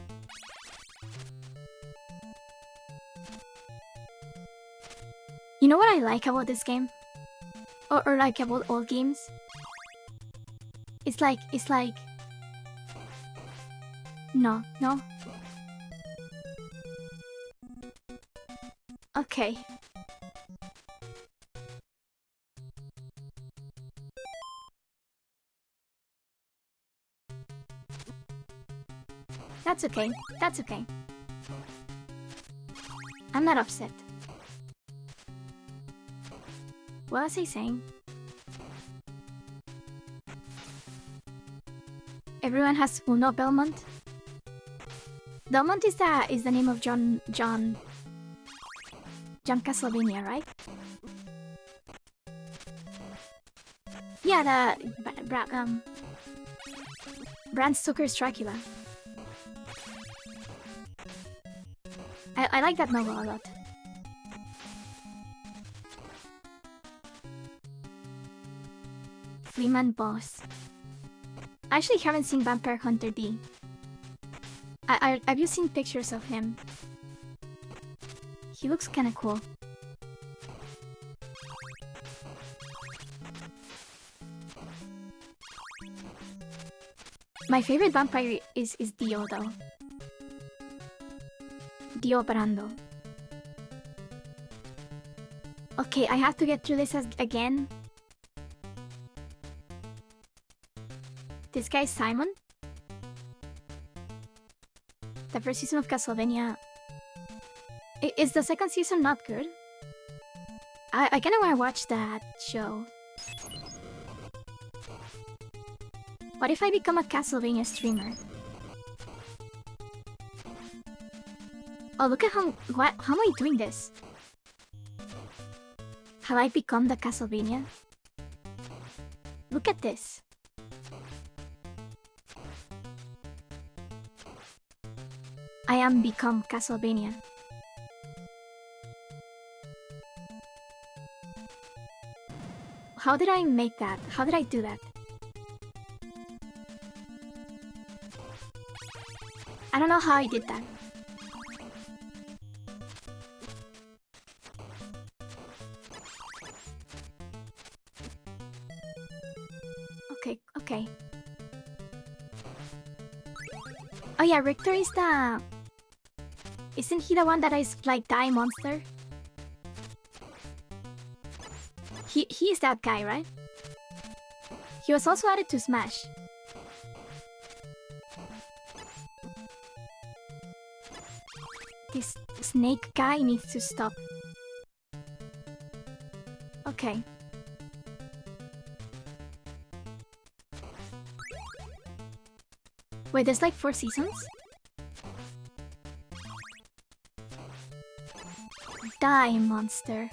You know what I like about this game? Or like about old games? It's like... No. Okay. That's okay. That's okay. I'm not upset. What was I saying? Everyone has Uno Belmont. Belmont is the name of John Castlevania, right? Yeah, Bram Stoker's Dracula. I like that novel a lot. Fleeman Boss. I actually haven't seen Vampire Hunter D. I've just seen pictures of him. He looks kinda cool. My favorite vampire is Dio though. Dio Brando. Okay, I have to get through this again. This guy's Simon. The first season of Castlevania. Is the second season not good? I kinda wanna watch that show. What if I become a Castlevania streamer? Oh, look at how am I doing this? Have I become the Castlevania? Look at this. I am become Castlevania. How did I make that? How did I do that? I don't know how I did that. Okay. Oh yeah, Richter is the... Isn't he the one that is like Die Monster? He is that guy, right? He was also added to Smash. This snake guy needs to stop. Okay. Wait, there's like 4 seasons? Die, monster.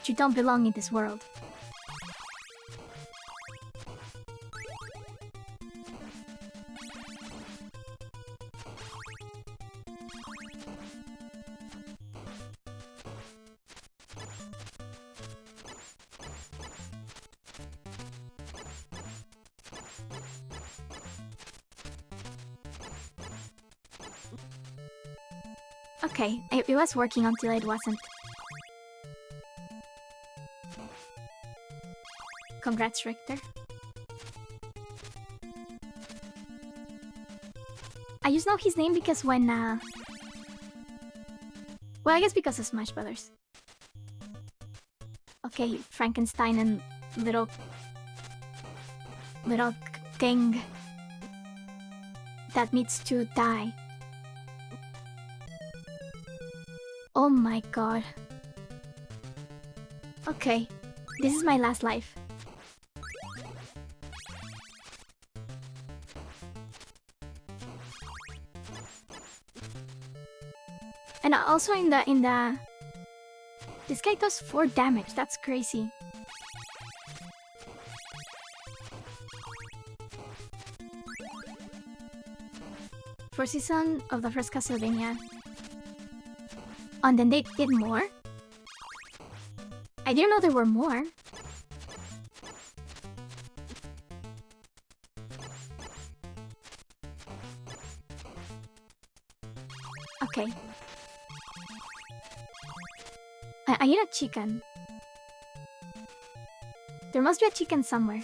You don't belong in this world. Okay, it was working until it wasn't. Congrats, Richter. I just know his name because when, well, I guess because of Smash Brothers. Okay, Frankenstein and little thing that needs to die. Oh my god. Okay, this is my last life. And also in the this guy does 4 damage. That's crazy. First season of the first Castlevania. And then they did more? I didn't know there were more. Okay. I need a chicken. There must be a chicken somewhere.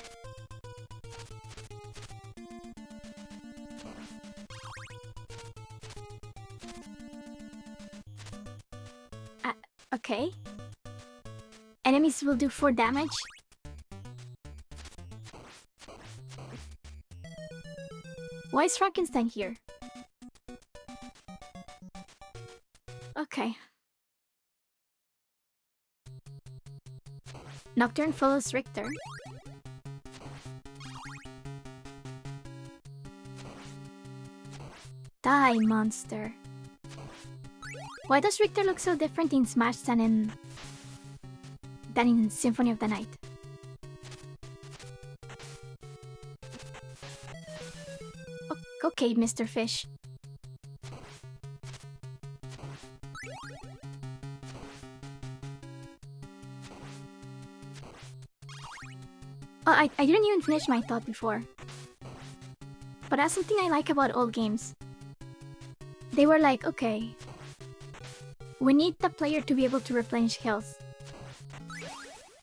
Okay. Enemies will do 4 damage. Why is Frankenstein here? Okay. Nocturne follows Richter. Die, monster. Why does Richter look so different in Smash than in Symphony of the Night? Okay, Mr. Fish. Oh, I didn't even finish my thought before. But that's something I like about old games. They were like, okay, we need the player to be able to replenish health.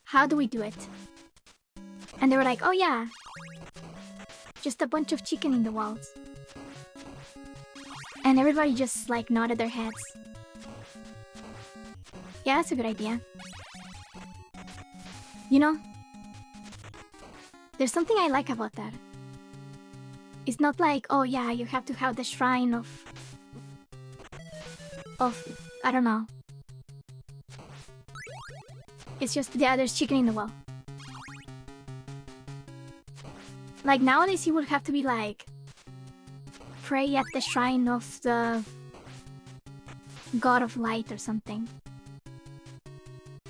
How do we do it? And they were like, oh yeah, just a bunch of chicken in the walls. And everybody just like nodded their heads. Yeah, that's a good idea. You know, there's something I like about that. It's not like, oh yeah, you have to have the shrine of I don't know. It's just, yeah, there's chicken in the wall. Like nowadays you would have to be like, pray at the shrine of the god of light or something.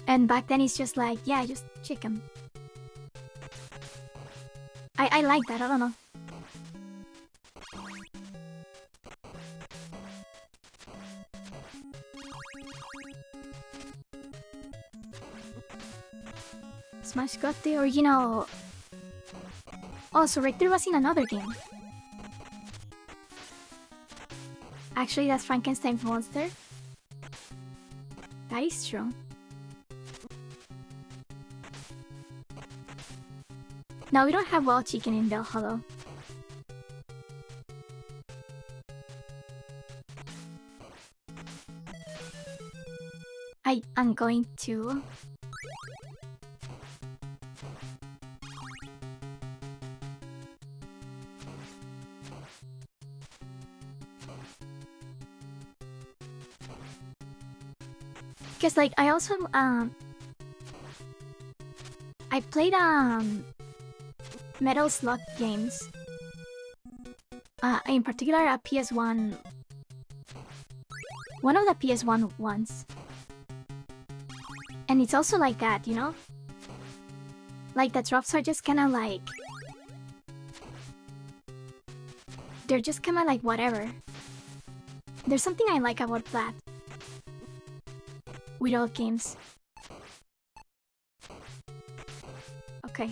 And back then it's just like, yeah, just chicken. I like that, I don't know. Smash got the original. Oh, so Richter was in another game. Actually, that's Frankenstein's monster. That is true. No, we don't have wild chicken in Bell Hollow. I am going to... Because like I also I played Metal Slug games. In particular a PS1, one of the PS1 ones. And it's also like that, you know? Like the drops are just kinda like, they're just kinda like whatever. There's something I like about that with old games. Okay.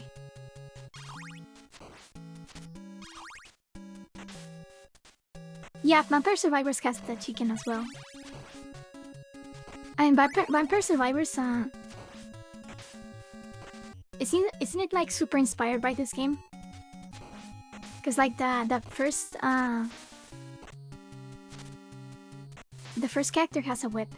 Yeah, Vampire Survivors has the chicken as well. I mean, Vampire Survivors, isn't it like super inspired by this game? Cause like the first character has a whip.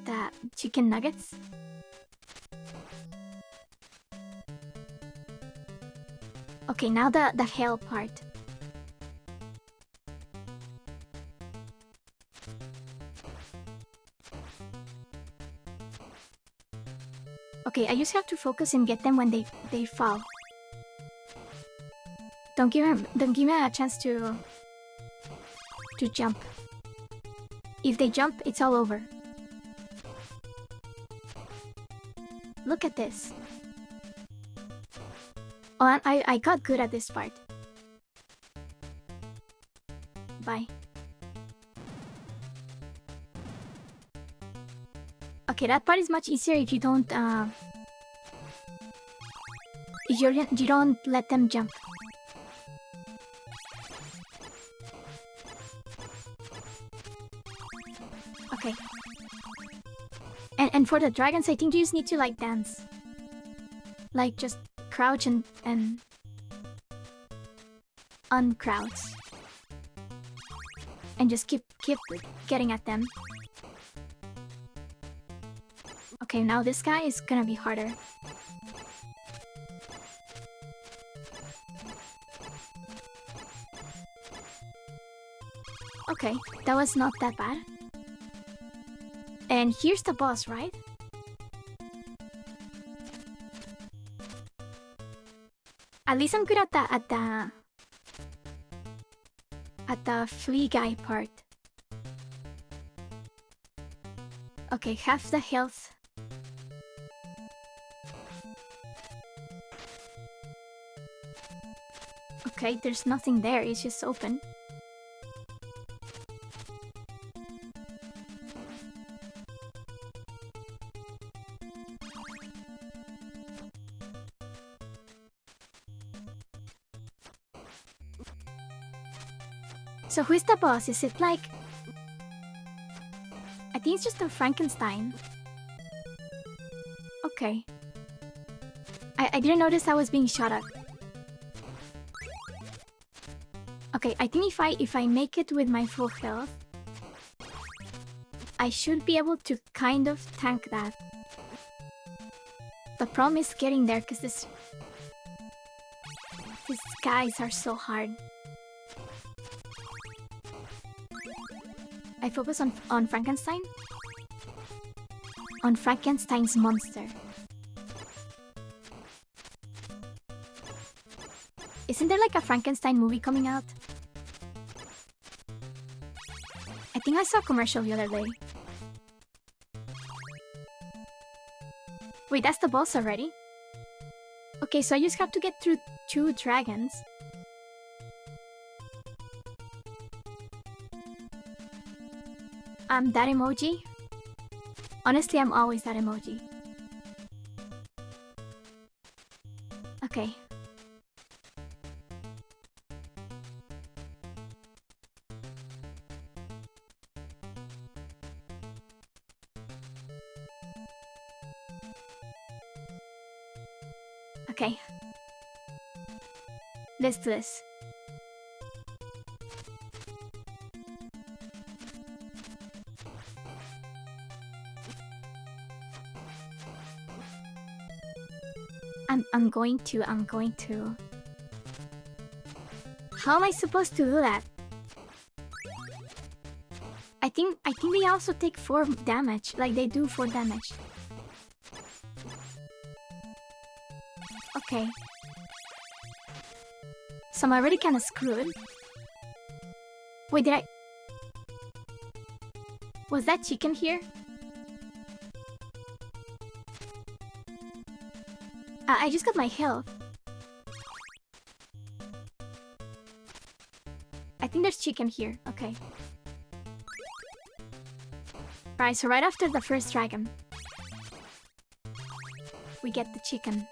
The chicken nuggets. Okay, now the hell part. Okay, I just have to focus and get them when they fall. Don't give me a chance to jump. If they jump, it's all over. Look at this. Oh, and I got good at this part. Bye. Okay, that part is much easier if you don't if you don't let them jump. Okay. And for the dragons, I think you just need to like dance. Like just crouch and uncrouch. And just keep getting at them. Okay, now this guy is gonna be harder. Okay, that was not that bad. And here's the boss, right? At least I'm good at the flea guy part. Okay, half the health. Okay, there's nothing there, it's just open. So who's the boss? Is it like... I think it's just a Frankenstein. Okay. I didn't notice I was being shot at. Okay, I think if I make it with my full health, I should be able to kind of tank that. The problem is getting there because these guys are so hard. I focus on Frankenstein? On Frankenstein's monster. Isn't there like a Frankenstein movie coming out? I think I saw a commercial the other day. Wait, that's the boss already? Okay, so I just have to get through 2 dragons. That emoji? Honestly, I'm always that emoji. Okay. Okay. Let's do this. I'm going to... How am I supposed to do that? I think they also take 4 damage. Like, they do 4 damage. Okay. So I'm already kinda screwed. Wait, did I... Was that chicken here? I just got my health. I think there's chicken here. Okay. Right, so right after the first dragon, we get the chicken.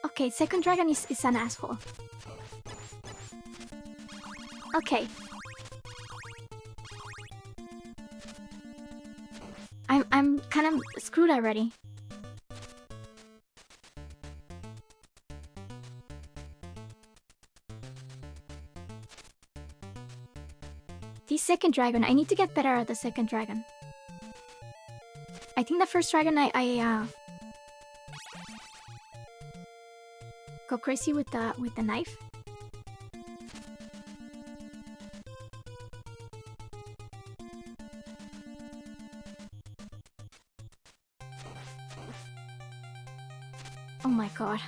Okay, second dragon is an asshole. Okay. I'm kind of screwed already. The second dragon, I need to get better at the second dragon. I think the first dragon I go crazy with the knife. Oh my god.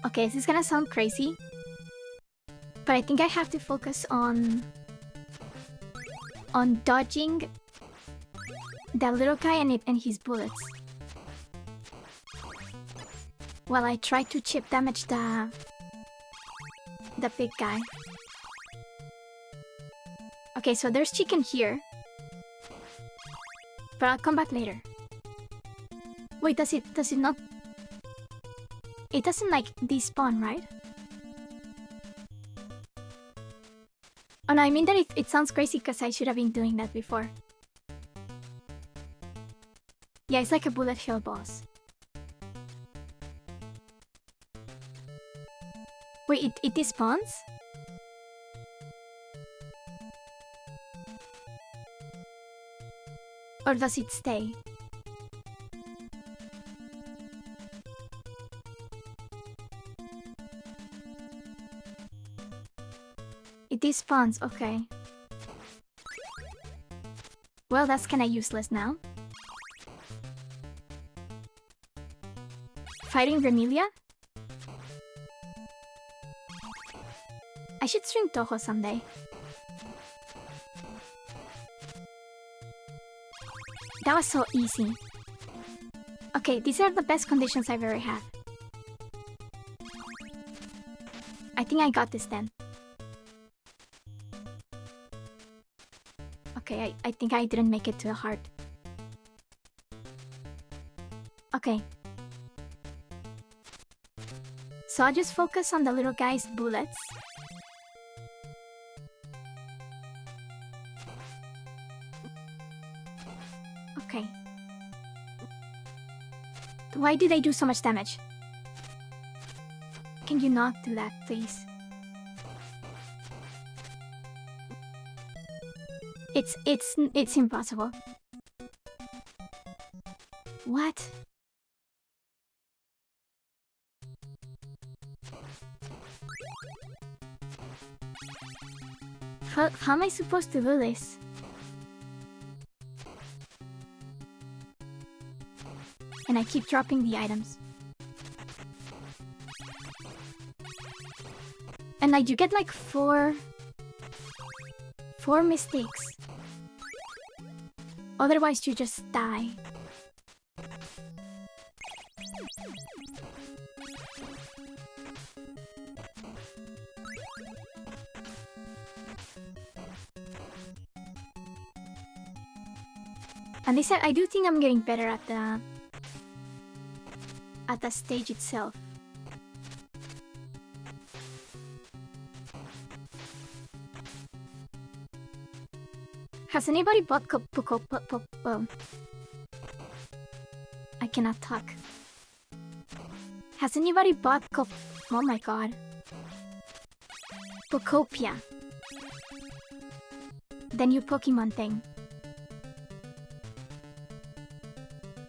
Okay, this is gonna sound crazy, but I think I have to focus on dodging that little guy and his bullets while I try to chip damage the big guy. Okay, so there's chicken here, but I'll come back later. Wait, does it not? It doesn't like despawn, right? Oh no, I mean that it sounds crazy because I should have been doing that before. Yeah, it's like a bullet hell boss. Wait, it despawns? Or does it stay? It despawns, okay. Well, that's kinda useless now. Fighting Remilia? I should stream Toho someday. That was so easy. Okay, these are the best conditions I've ever had. I think I got this then. Okay, I think I didn't make it to the heart. Okay. So I'll just focus on the little guy's bullets. Okay. Why do they do so much damage? Can you not do that, please? It's impossible. What? How am I supposed to do this? And I keep dropping the items. And like you get like four mistakes. Otherwise you just die. And they said I do think I'm getting better at the stage itself. Has anybody bought I cannot talk. Has anybody bought oh my god. Pokopia. The new Pokemon thing.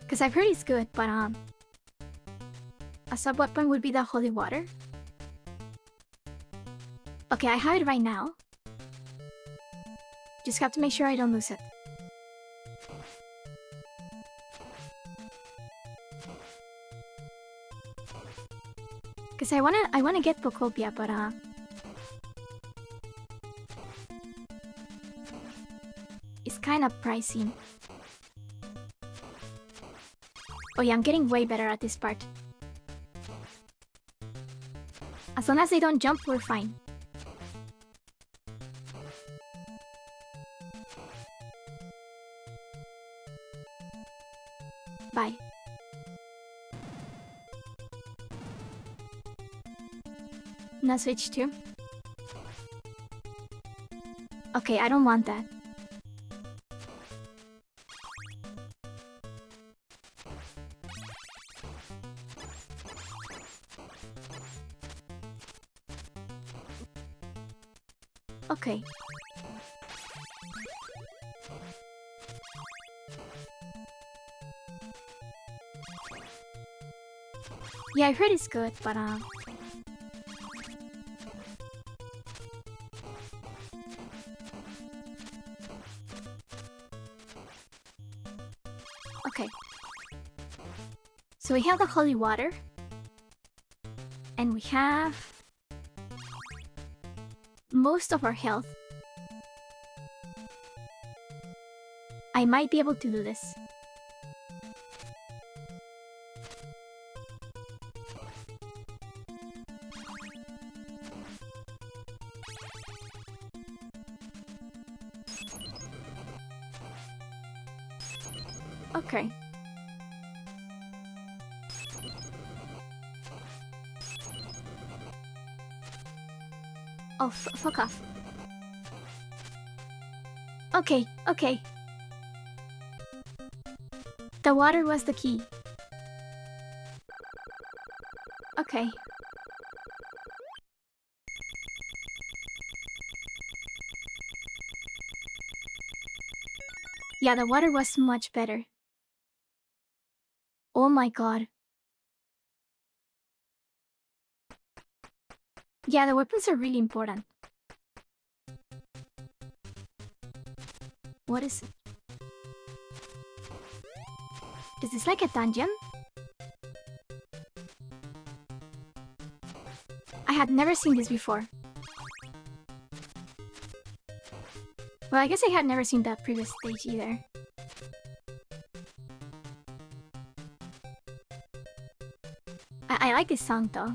Because I've heard it's good, but a sub-weapon would be the holy water. Okay, I have it right now. Just have to make sure I don't lose it. Because I wanna get Pokopia, but it's kind of pricey. Oh yeah, I'm getting way better at this part. As long as they don't jump, we're fine. Bye. Now switch to. Okay, I don't want that. Okay. Yeah, I heard it's good, but okay. So we have the holy water. And we have most of our health. I might be able to do this. Okay. Oh, fuck off. Okay, okay. The water was the key. Okay. Yeah, the water was much better. Oh my god. Yeah, the weapons are really important. What is it? Is this like a dungeon? I had never seen this before. Well, I guess I had never seen that previous stage either. I like this song though.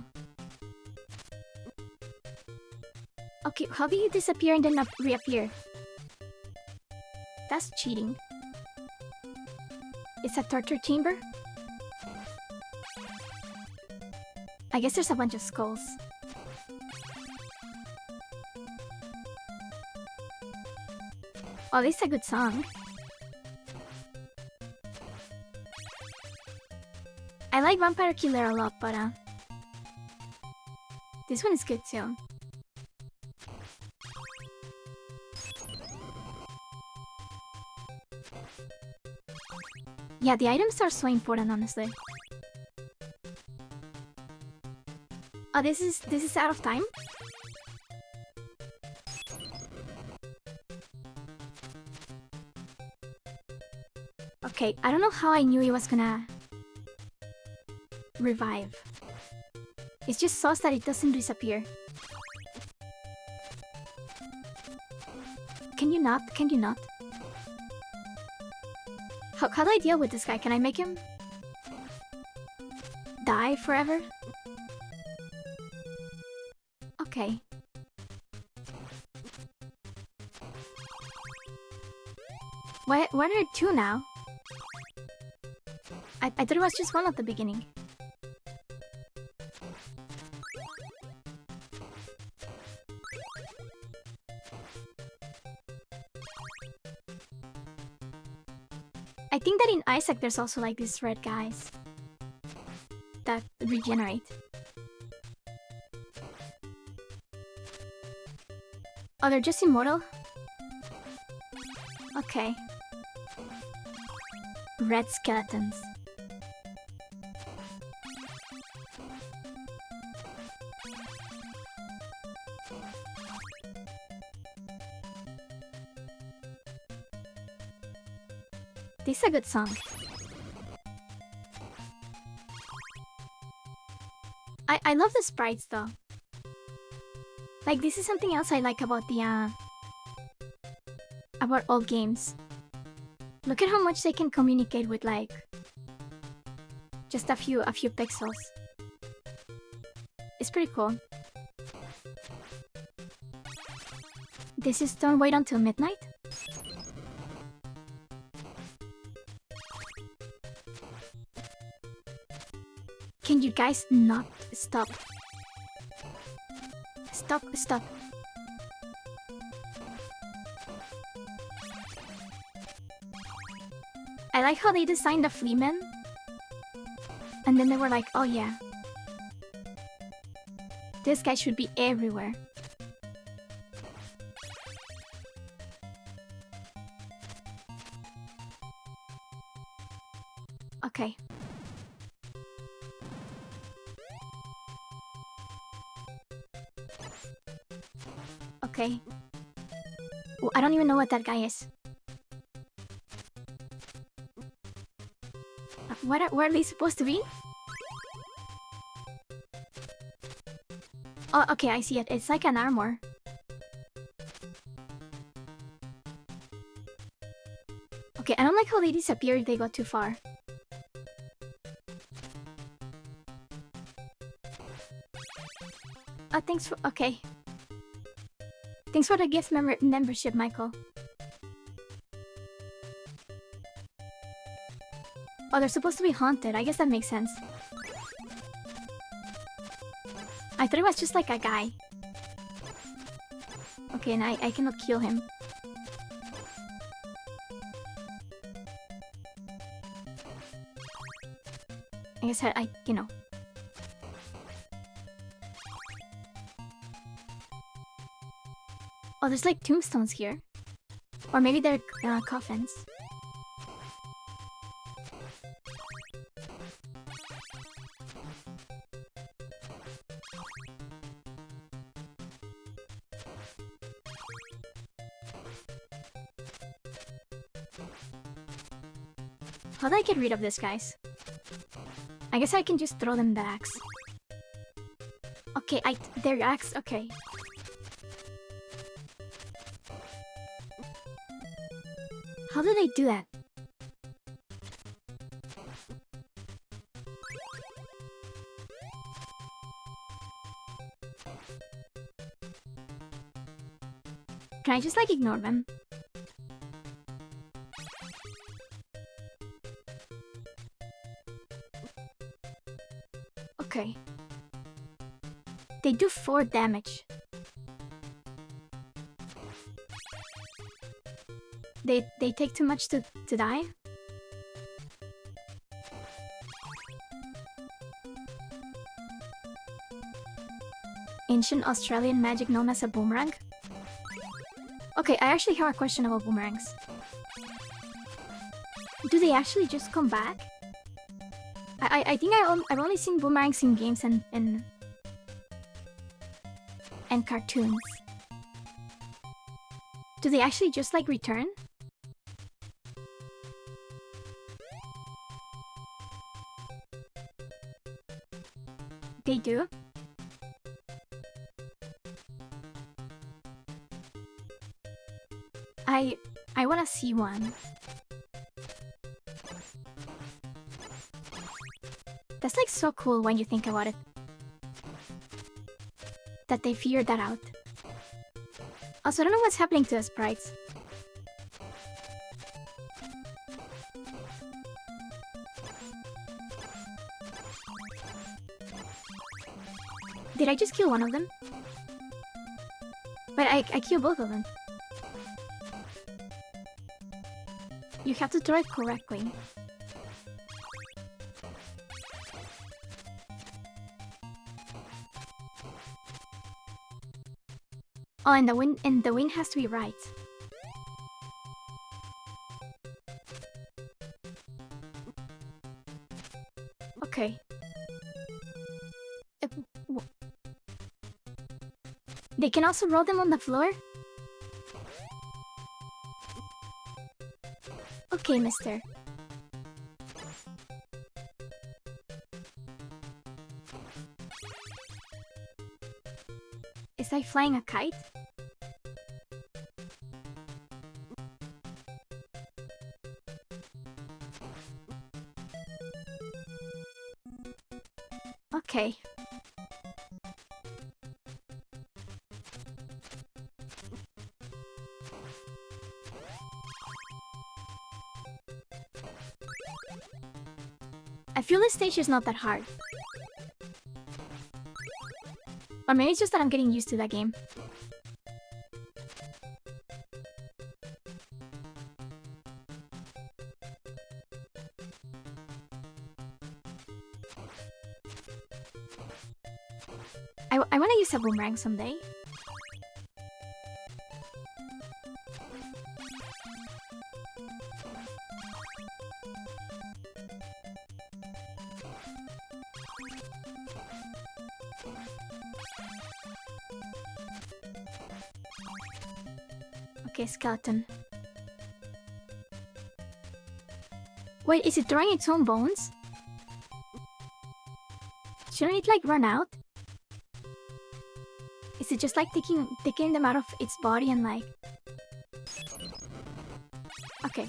Okay, how do you disappear and then not reappear? That's cheating. It's a torture chamber? I guess there's a bunch of skulls. Oh, this is a good song. I like Vampire Killer a lot, but this one is good too. Yeah, the items are so important, honestly. Oh, this is out of time? Okay, I don't know how I knew he was gonna revive. It's just sauce that it doesn't disappear. Can you not? Can you not? How do I deal with this guy? Can I make him die forever? Okay. Why are there two now? I thought it was just one at the beginning. I think that in Isaac there's also like these red guys that regenerate. Oh, they're just immortal? Okay. Red skeletons. This is a good song. I love the sprites though. Like, this is something else I like about the about old games. Look at how much they can communicate with like just a few pixels. It's pretty cool. This is Don't Wait Until Midnight? Can you guys not stop? Stop. I like how they designed the Fleamen. And then they were like, oh yeah, this guy should be everywhere. Okay. Okay. Well, I don't even know what that guy is. Where are they supposed to be? Oh, okay, I see it. It's like an armor. Okay, I don't like how they disappear if they go too far. Oh, thanks for... Okay. Thanks for the gift membership, Michael. Oh, they're supposed to be haunted. I guess that makes sense. I thought it was just like a guy. Okay, and I cannot kill him. I guess you know. Oh, there's like tombstones here. Or maybe they're coffins. How do I get rid of this, guys? I guess I can just throw them the axe. Okay, they're axe, okay. How do they do that? Can I just like ignore them? Okay. They do 4 damage. They take too much to die? Ancient Australian magic known as a boomerang? Okay, I actually have a question about boomerangs. Do they actually just come back? I think I've only seen boomerangs in games and cartoons. Do they actually just like return? They do? I wanna see one. That's like so cool when you think about it. That they figured that out. Also, I don't know what's happening to the sprites. Did I just kill one of them? But I killed both of them. You have to throw it correctly. Oh, and the wind has to be right. Okay. They can also roll them on the floor? Okay, mister. Is I flying a kite? Okay. I feel this stage is not that hard. Or maybe it's just that I'm getting used to that game. I want to use a boomerang someday. Okay, skeleton. Wait, is it throwing its own bones? Shouldn't it like run out? Is it just like taking them out of its body and like... Okay.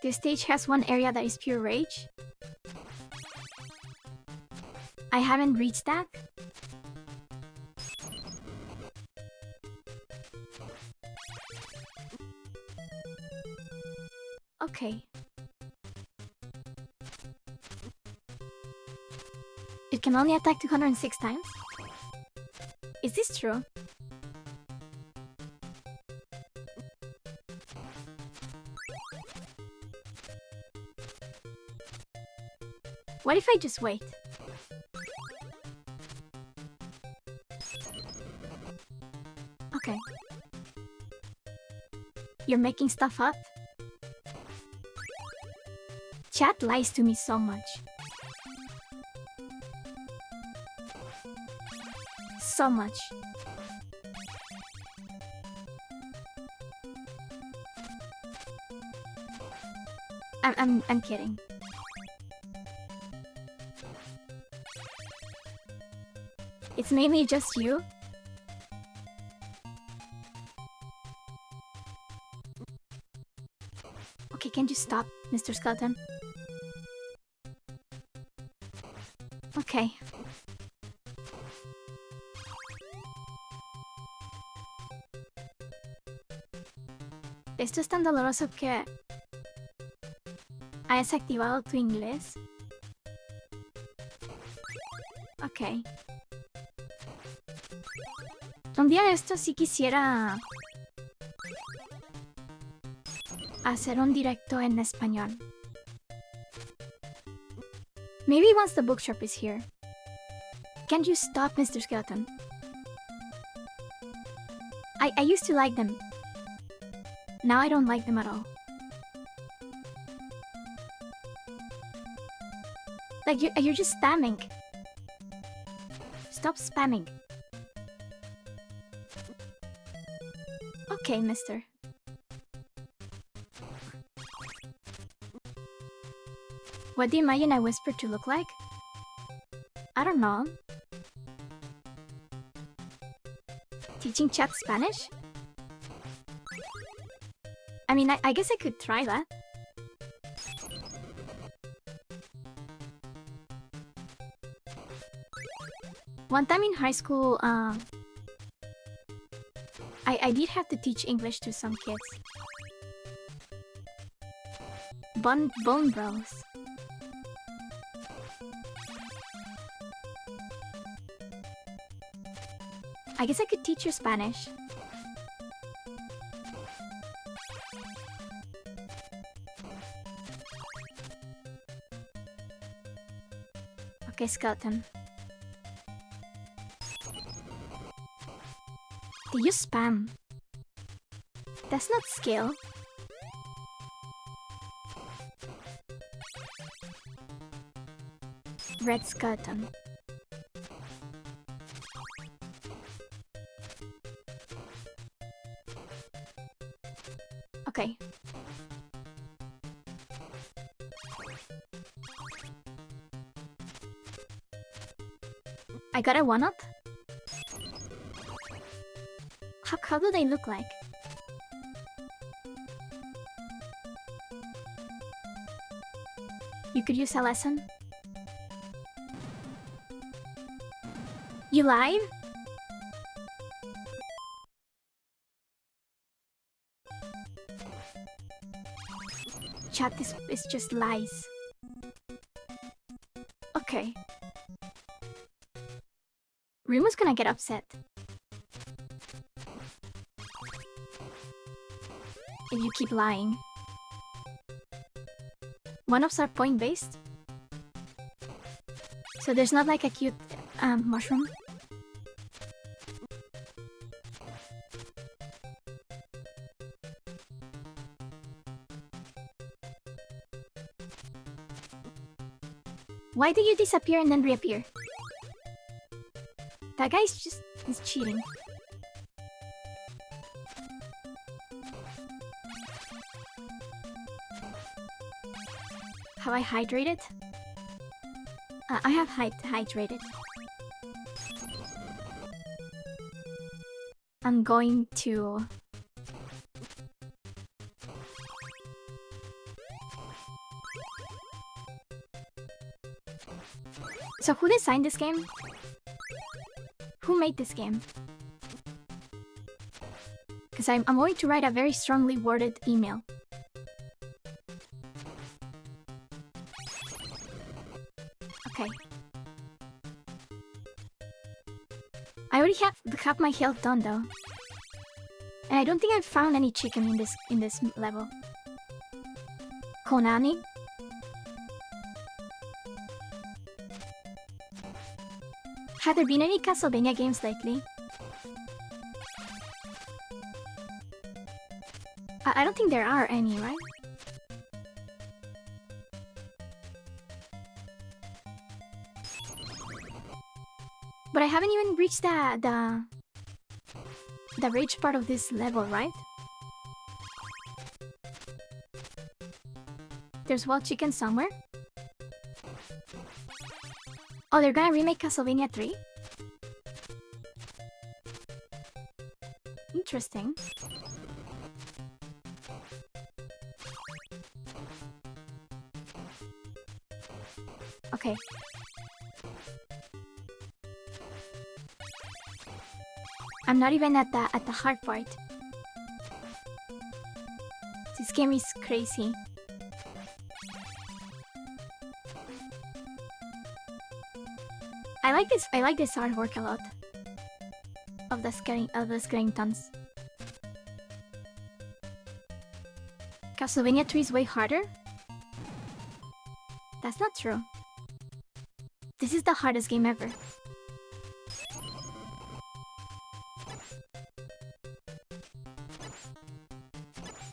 This stage has one area that is pure rage. I haven't reached that. Okay. It can only attack 206 times? Is this true? What if I just wait? Okay. You're making stuff up? Chat lies to me so much. So much. I'm kidding. It's mainly just you. Okay, can you stop, Mr. Skeleton? Okay. Esto es tan doloroso que hayas activado tu inglés. Ok. Un día de esto sí quisiera hacer un directo en español. Maybe once the bookshop is here. Can't you stop, Mr. Skeleton? I used to like them. Now I don't like them at all. Like, you're just spamming. Stop spamming. Okay, mister. What do you imagine I whisper to look like? I don't know. Teaching chat Spanish? I mean, I guess I could try that. One time in high school, I did have to teach English to some kids. Bone Bros. I guess I could teach you Spanish. Okay, Skeleton. Do you spam? That's not skill. Red Skeleton. Okay. I got a 1-up? How do they look like? You could use a lesson? You lied? Chat is just lies. Okay. Rimu's gonna get upset. If you keep lying. 1-ups are point-based? So there's not like a cute mushroom? Why do you disappear and then reappear? That guy's just... he's cheating. Have I hydrated? I have hydrated. I'm going to... So who designed this game? Who made this game? Because I'm going to write a very strongly worded email. Okay. I already have my health done though. And I don't think I've found any chicken in this level. Konani? Have there been any Castlevania games lately? I don't think there are any, right? But I haven't even reached the rage part of this level, right? There's wild chicken somewhere? Oh, they're gonna remake Castlevania 3? Interesting. Okay. I'm not even at the hard part. This game is crazy. I like this artwork a lot. Of the skeletons. Castlevania 3 is way harder? That's not true. This is the hardest game ever.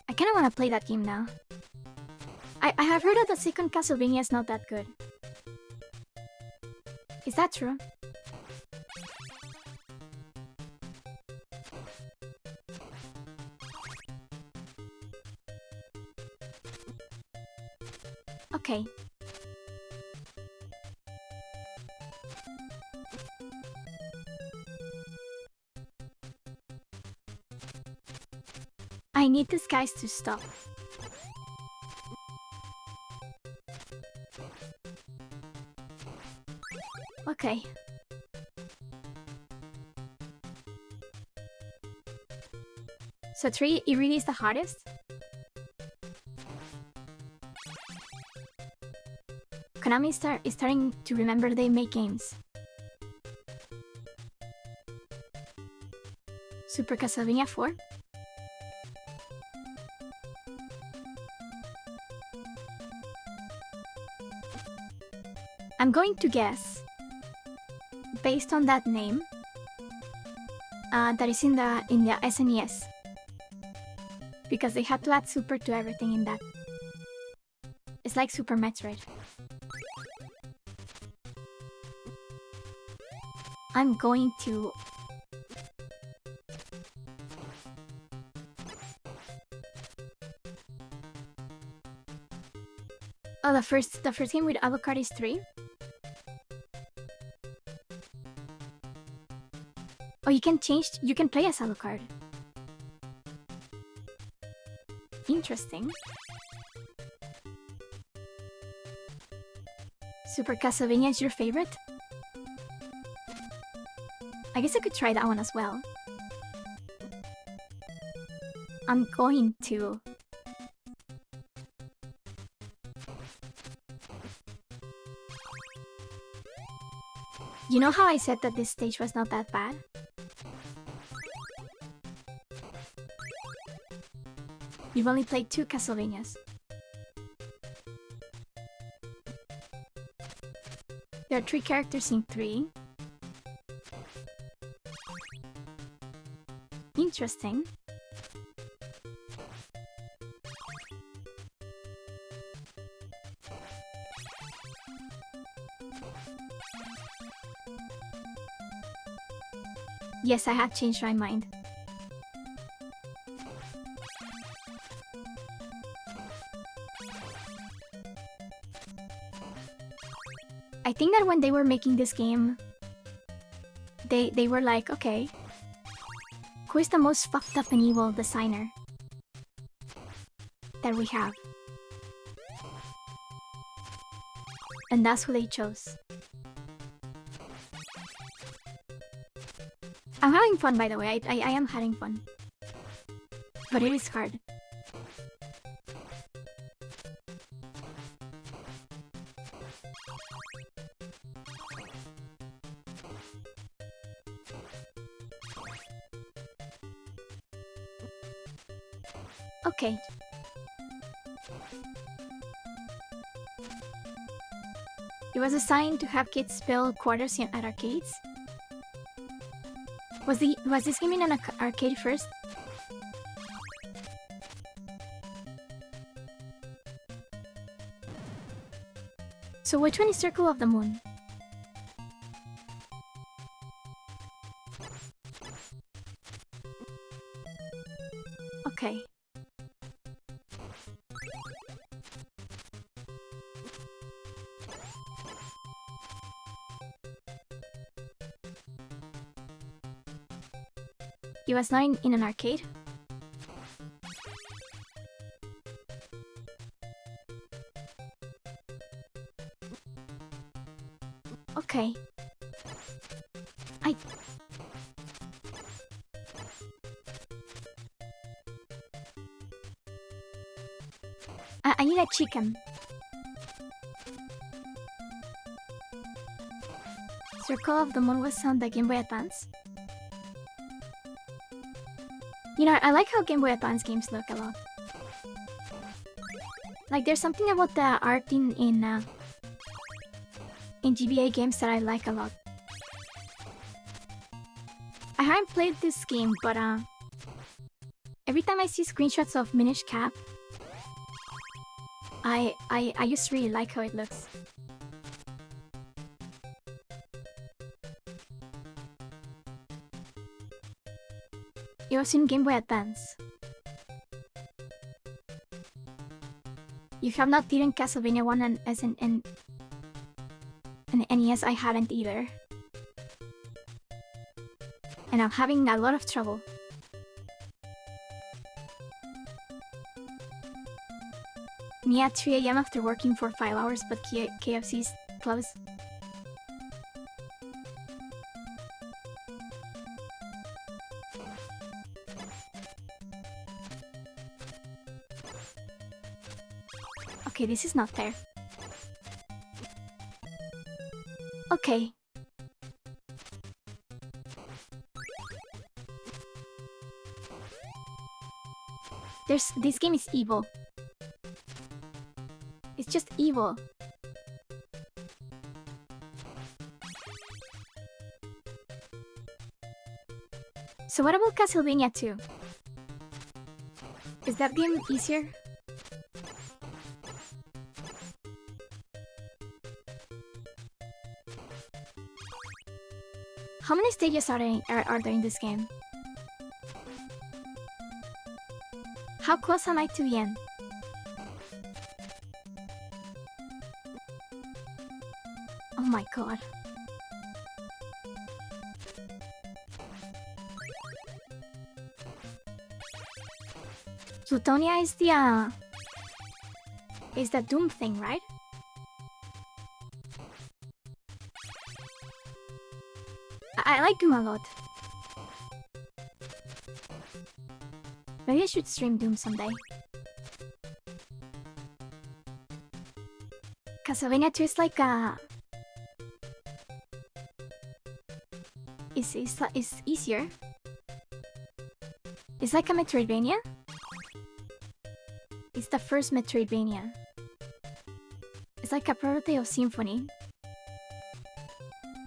I kinda wanna play that game now. I have heard that the second Castlevania is not that good. Is that true? Okay. I need these guys to stop. Okay. So 3, it really is the hardest? Konami is starting to remember they make games. Super Castlevania 4? I'm going to guess, based on that name, that is in the SNES, because they had to add super to everything in that. It's like Super Metroid. I'm going to... Oh, the first game with Alucard is 3? Oh, you can play as Alucard. Interesting. Super Castlevania is your favorite? I guess I could try that one as well. I'm going to... You know how I said that this stage was not that bad? You've only played 2 Castlevanias. There are 3 characters in 3. Interesting. Yes, I have changed my mind. I think that when they were making this game, they were like, okay, who is the most fucked up and evil designer that we have? And that's who they chose. I'm having fun, by the way. I am having fun. But it is hard. Okay. It was designed to have kids spill quarters at arcades. Was this game in an arcade first? So which one is Circle of the Moon? Okay. It was not in an arcade? Okay. need a chicken. Circle of the Moon was on the Game Boy Advance. You know, I like how Game Boy Advance games look a lot. Like, there's something about the art in GBA games that I like a lot. I haven't played this game, but every time I see screenshots of Minish Cap, I just really like how it looks. It was in Game Boy Advance. You have not beaten Castlevania 1 and as an NES, I hadn't either. And I'm having a lot of trouble. Me at 3 AM after working for 5 hours, but KFC's closed. Okay, this is not fair. Okay. This game is evil. It's just evil. So what about Castlevania 2? Is that game easier? How many stages are there in this game? How close am I to the end? Oh my god. Plutonia is the Doom thing, right? I like Doom a lot. Maybe I should stream Doom someday. Castlevania 2 is like a... Is easier. It's like a Metroidvania. It's the first Metroidvania. It's like a prototype of Symphony.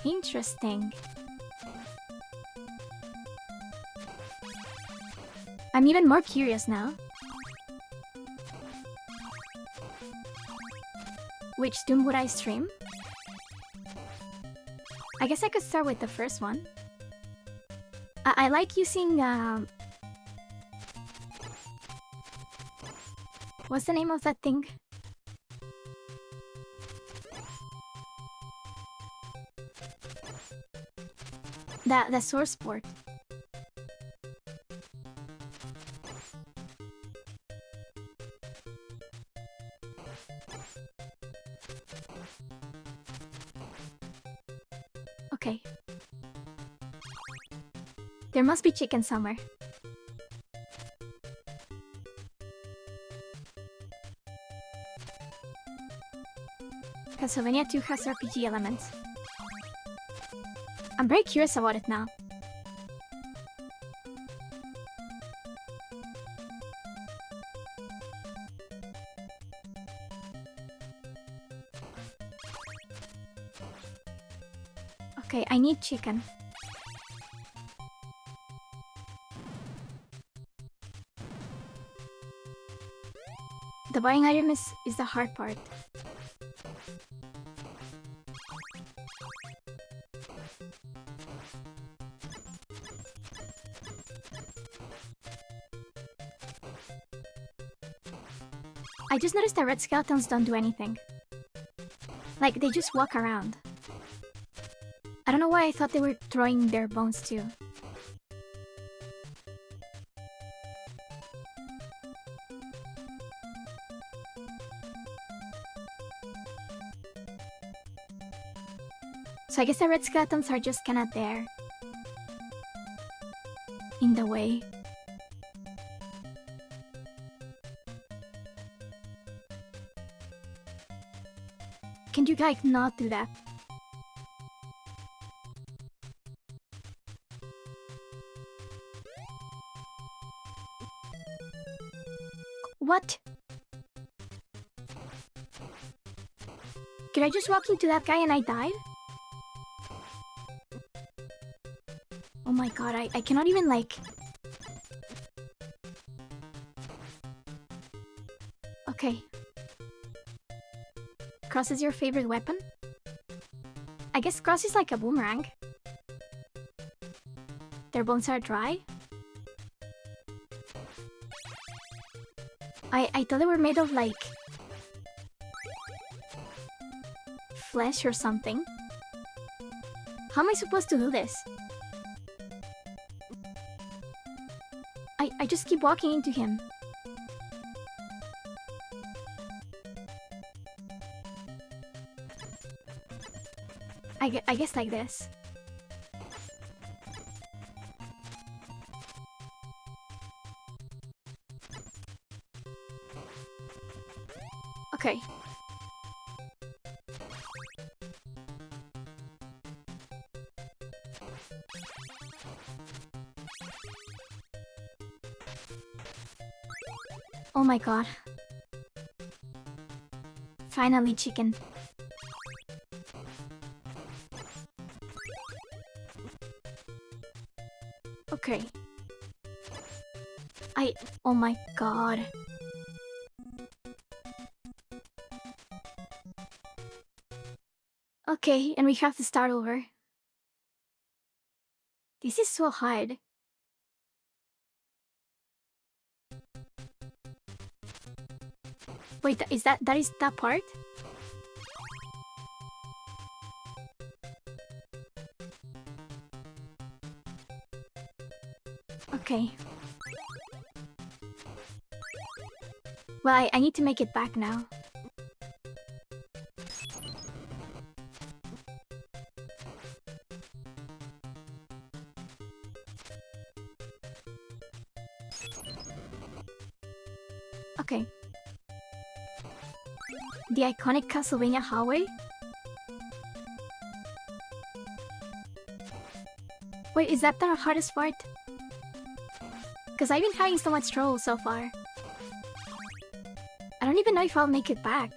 Interesting. I'm even more curious now. Which Doom would I stream? I guess I could start with the first one. I like using... What's the name of that thing? The source port. Okay. There must be chicken somewhere. Castlevania 2 has RPG elements. I'm very curious about it now. Okay, I need chicken. The buying item is the hard part. I just noticed that red skeletons don't do anything. Like, they just walk around. I don't know why I thought they were throwing their bones too. So I guess the red skeletons are just kinda there. In the way. Can you guys not do that? What? Did I just walk into that guy and I died? Oh my god, I cannot even like... Okay. Cross is your favorite weapon? I guess cross is like a boomerang. Their bones are dry? I thought they were made of like... flesh or something. How am I supposed to do this? I just keep walking into him. I guess like this. Okay. Oh my god. Finally, chicken. Okay. Oh my god. Okay, and we have to start over. This is so hard. Wait, is that that part? Okay. Well, I need to make it back now. Okay. The iconic Castlevania hallway? Wait, is that the hardest part? Because I've been having so much trouble so far. I don't even know if I'll make it back.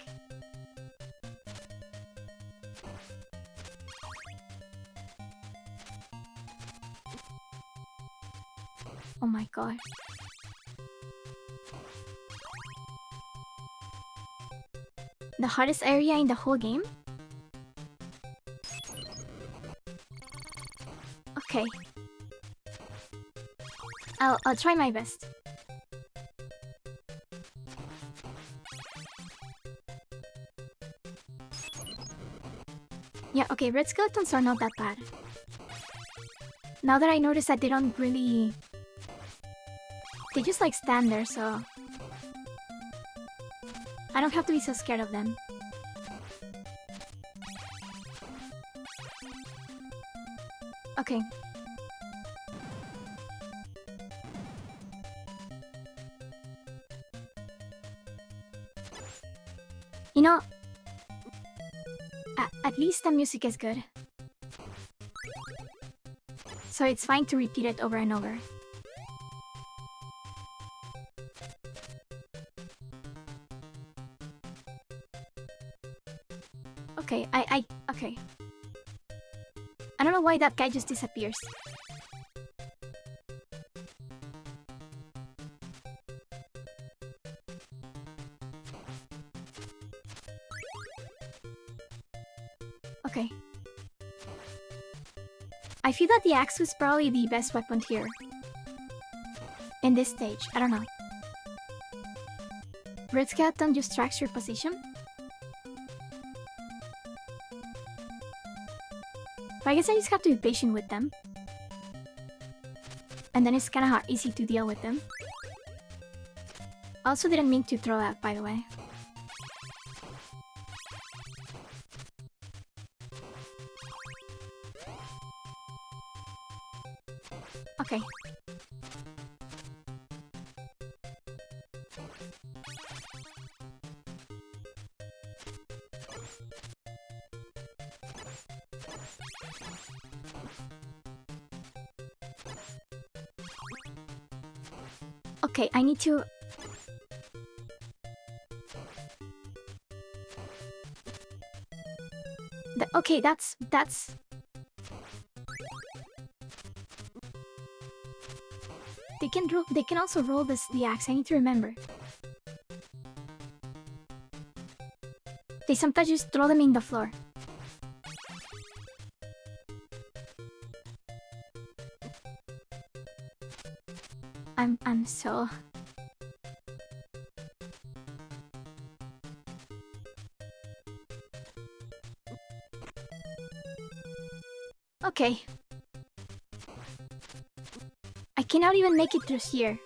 Oh my god. The hardest area in the whole game? Okay. I'll try my best. Yeah, okay, red skeletons are not that bad. Now that I notice that they don't really... They just like stand there, so... I don't have to be so scared of them. Okay. You know, at least the music is good. So it's fine to repeat it over and over. Okay, okay. I don't know why that guy just disappears. Okay. I feel that the axe was probably the best weapon here. In this stage, I don't know. Red skeleton just tracks your position? But I guess I just have to be patient with them. And then it's kinda easy to deal with them. I also didn't mean to throw that, by the way. Okay. Okay, I need to... Okay, that's... They can also roll the axe. I need to remember. They sometimes just throw them in the floor. I'm so... Okay. I cannot even make it through here.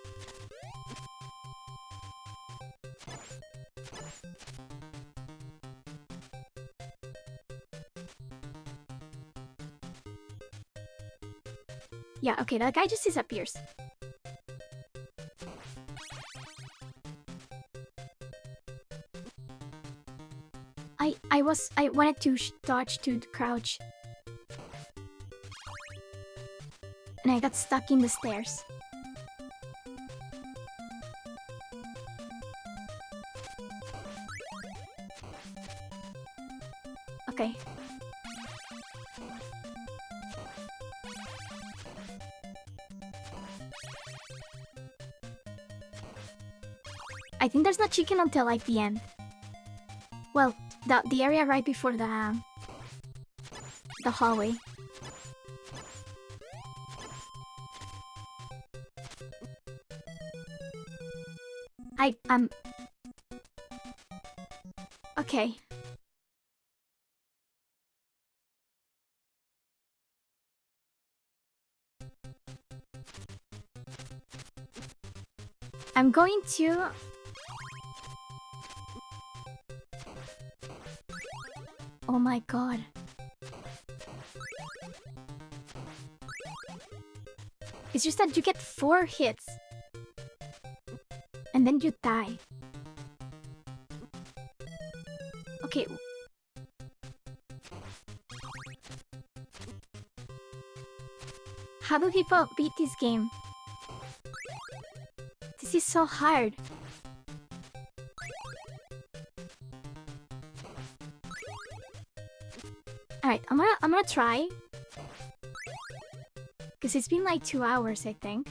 Yeah, okay, that guy just disappears. I wanted to dodge to crouch. And I got stuck in the stairs. Okay. I think there's no chicken until like the end. Well, the area right before the hallway. Okay. I'm going to... Oh my god. It's just that you get 4 hits. And then you die. Okay. How do people beat this game? This is so hard. Alright, I'm gonna try. Because it's been like 2 hours, I think.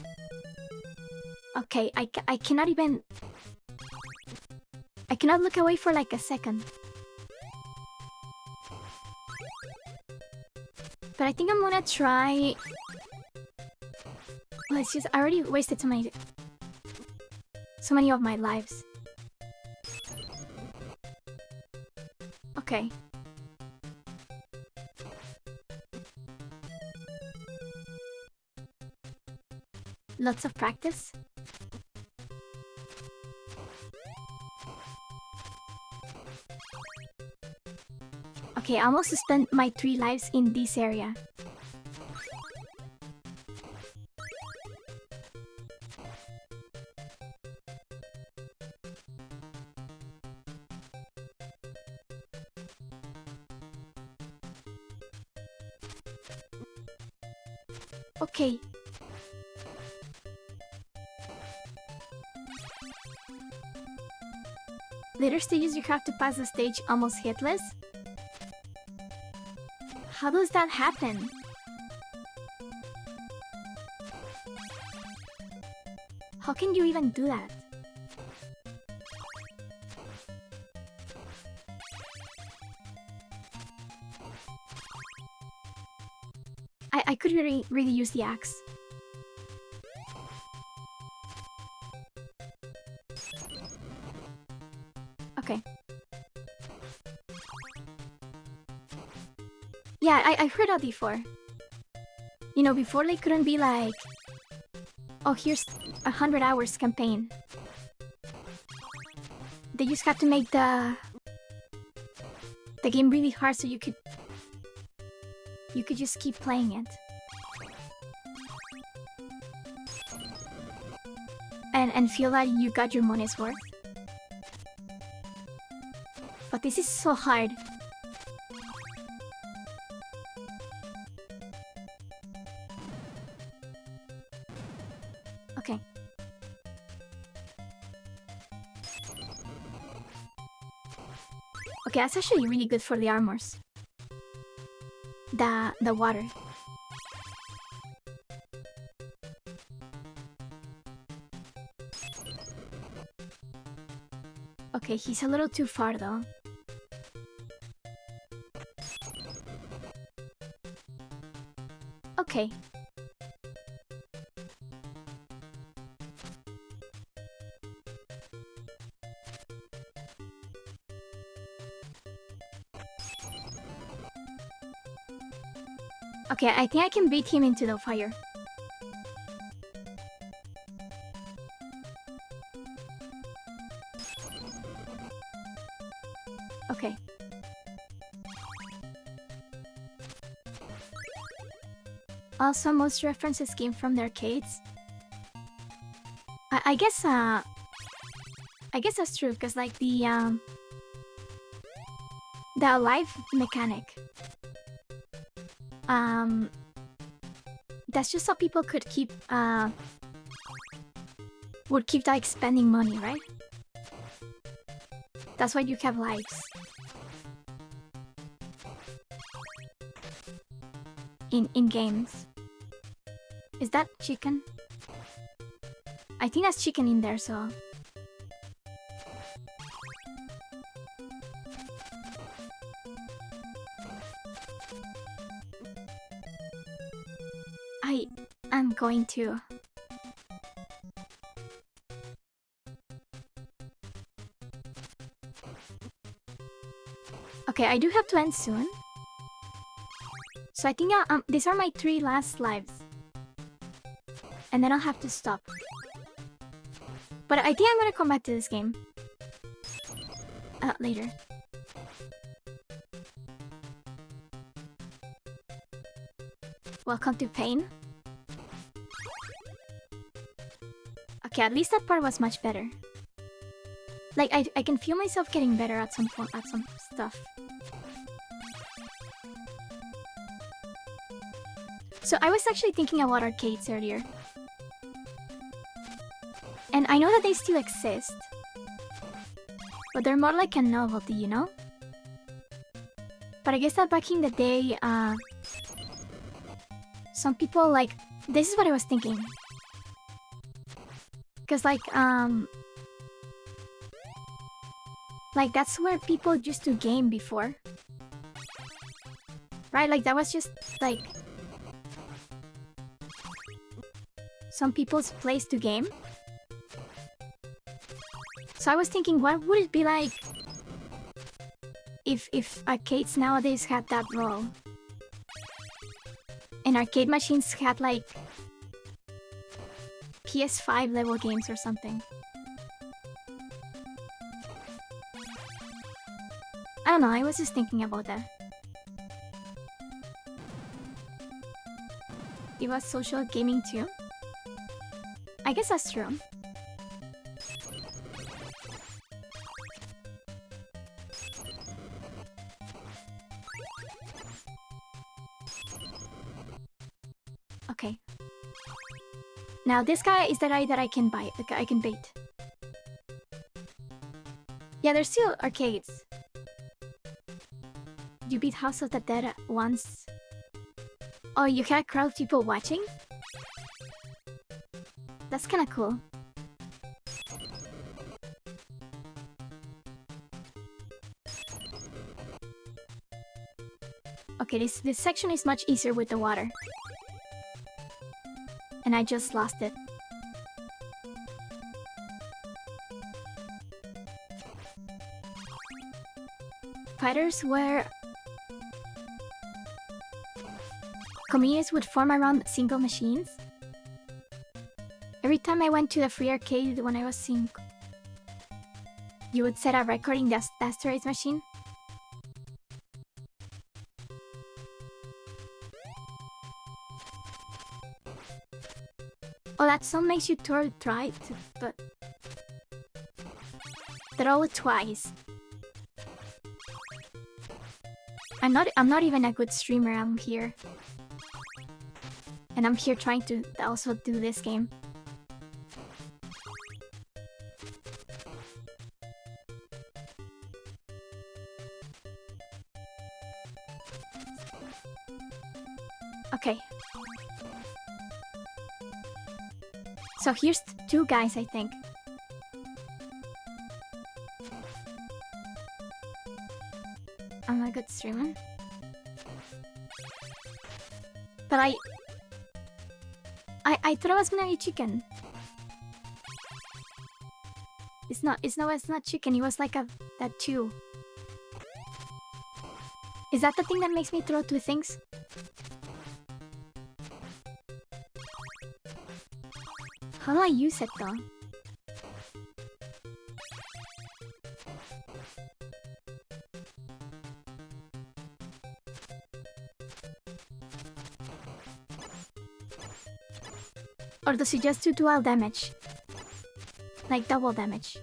Okay, I cannot even... I cannot look away for like a second. But I think I'm gonna try... Well, it's just... I already wasted so many of my lives. Okay. Lots of practice. Okay, I almost spent my 3 lives in this area. Okay. Later stages you have to pass the stage almost hitless? How does that happen? How can you even do that? I could really use the axe. Okay. Yeah, I've heard that before. You know, before they couldn't be like... Oh, here's 100 hours campaign. They just have to make the game really hard so you could just keep playing it. And feel that you got your money's worth. But this is so hard. Okay, that's actually really good for the armors. The water. Okay, he's a little too far though. Okay. Okay, I think I can beat him into the fire. Okay. Also, most references came from the arcades. I guess that's true, because like the life mechanic. That's just so people could would keep like spending money, right? That's why you have lives. In games. Is that chicken? I think that's chicken in there, so... I'm going to... Okay, I do have to end soon. So I think these are my 3 last lives. And then I'll have to stop. But I think I'm gonna come back to this game. Later. Welcome to pain. Okay, at least that part was much better. Like, I can feel myself getting better at some point, at some stuff. So I was actually thinking about arcades earlier. And I know that they still exist. But they're more like a novelty, you know? But I guess that back in the day, some people like... This is what I was thinking. Because like that's where people used to game before. Right? Like that was just like... some people's place to game. So I was thinking, what would it be like if arcades nowadays had that role? And arcade machines had like PS5 level games or something. I don't know, I was just thinking about that. It was social gaming too? I guess that's true. Okay. Now this guy is the guy that I can buy. I can bait. Yeah, there's still arcades. You beat House of the Dead once. Oh, you had a crowd of people watching? That's kinda cool. Okay, this section is much easier with the water. And I just lost it. Fighters where communities would form around single machines. Every time I went to the free arcade when I was seeing, you would set a record in the asteroids machine. Oh, that song makes you try to, but throw it twice. I'm not even a good streamer. I'm here, and I'm here trying to also do this game. Okay. So here's 2 guys, I think. I'm a good streamer. But I thought I was gonna eat chicken. It's not chicken, it was like that too. Is that the thing that makes me throw 2 things? How do I use it though? Or does it just do dual damage? Like double damage?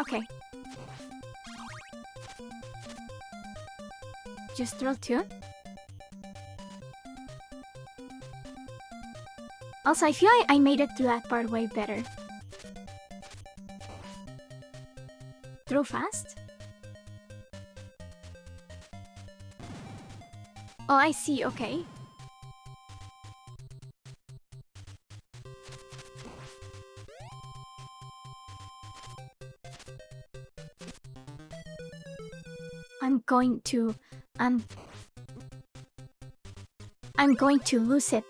Okay. Just throw 2? Also, I feel like I made it through that part way better. Throw fast? Oh, I see, okay. I'm going to lose it.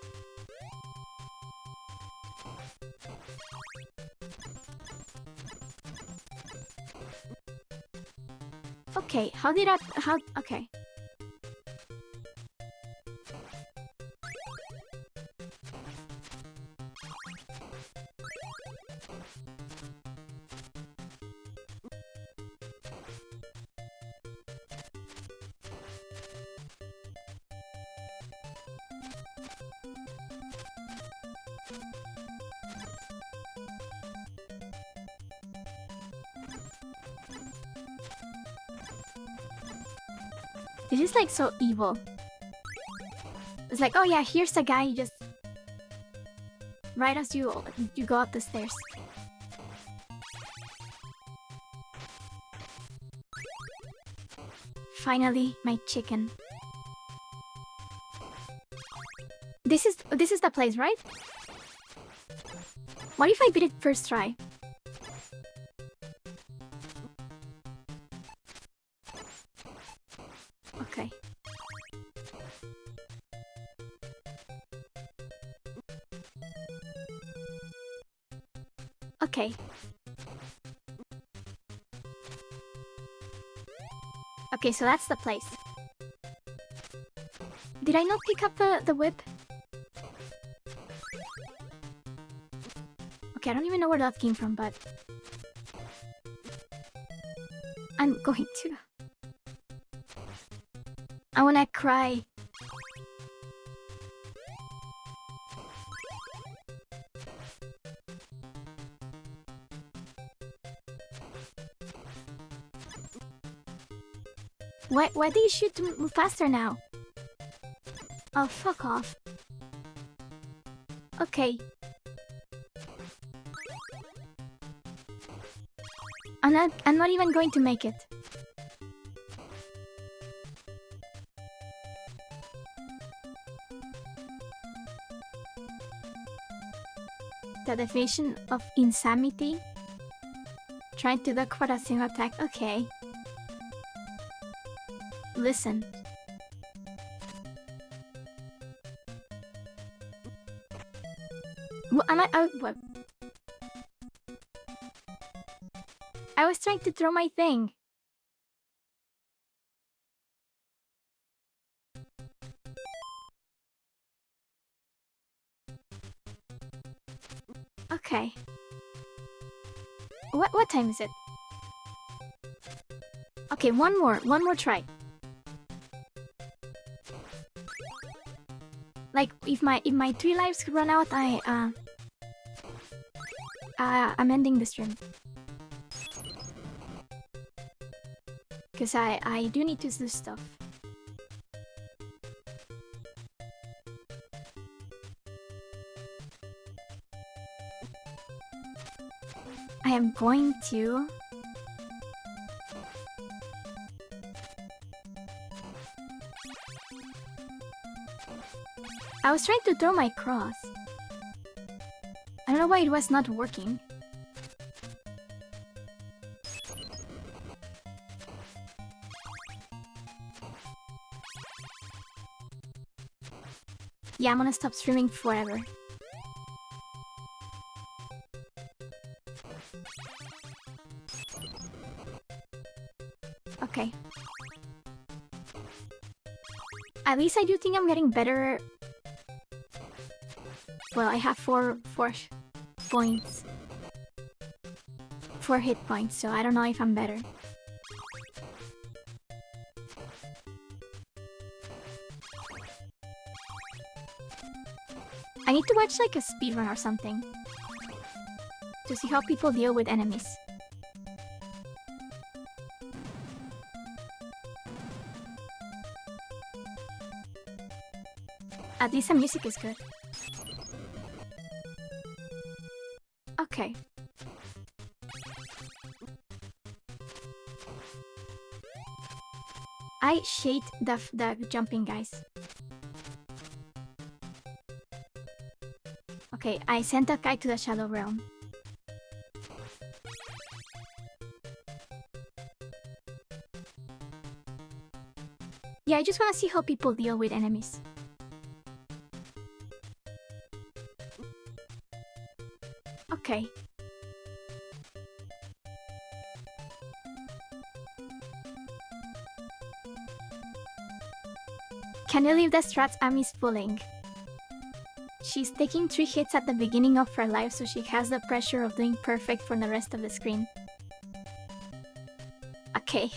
Okay, okay. This is like so evil. It's like, oh yeah, here's the guy, just right as you go up the stairs. Finally, my chicken. This is the place, right? What if I beat it first try? Okay. Okay. Okay, so that's the place. Did I not pick up the whip? Okay, I don't even know where that came from, but I'm going to. I wanna cry. Why do you shoot to move faster now? Oh, fuck off. Okay. I'm not even going to make it. The definition of insanity? Trying to duck for a single attack. Okay. Listen. What am I? What? I was trying to throw my thing. Okay. What time is it? Okay, one more try. Like if my 3 lives run out, I'm ending the stream. Cause I do need to do stuff. I am going to I was trying to throw my cross. I don't know why it was not working. Yeah, I'm gonna stop streaming forever. Okay. At least I do think I'm getting better. Well, I have four points. 4 hit points, so I don't know if I'm better. I need to watch like a speedrun or something to see how people deal with enemies. At least the music is good. Okay. I shade the jumping guys. Okay, I sent that guy to the Shadow Realm. Yeah, I just want to see how people deal with enemies. Okay. Can you leave the strats Ami's pulling? She's taking 3 hits at the beginning of her life, so she has the pressure of doing perfect for the rest of the screen. Okay.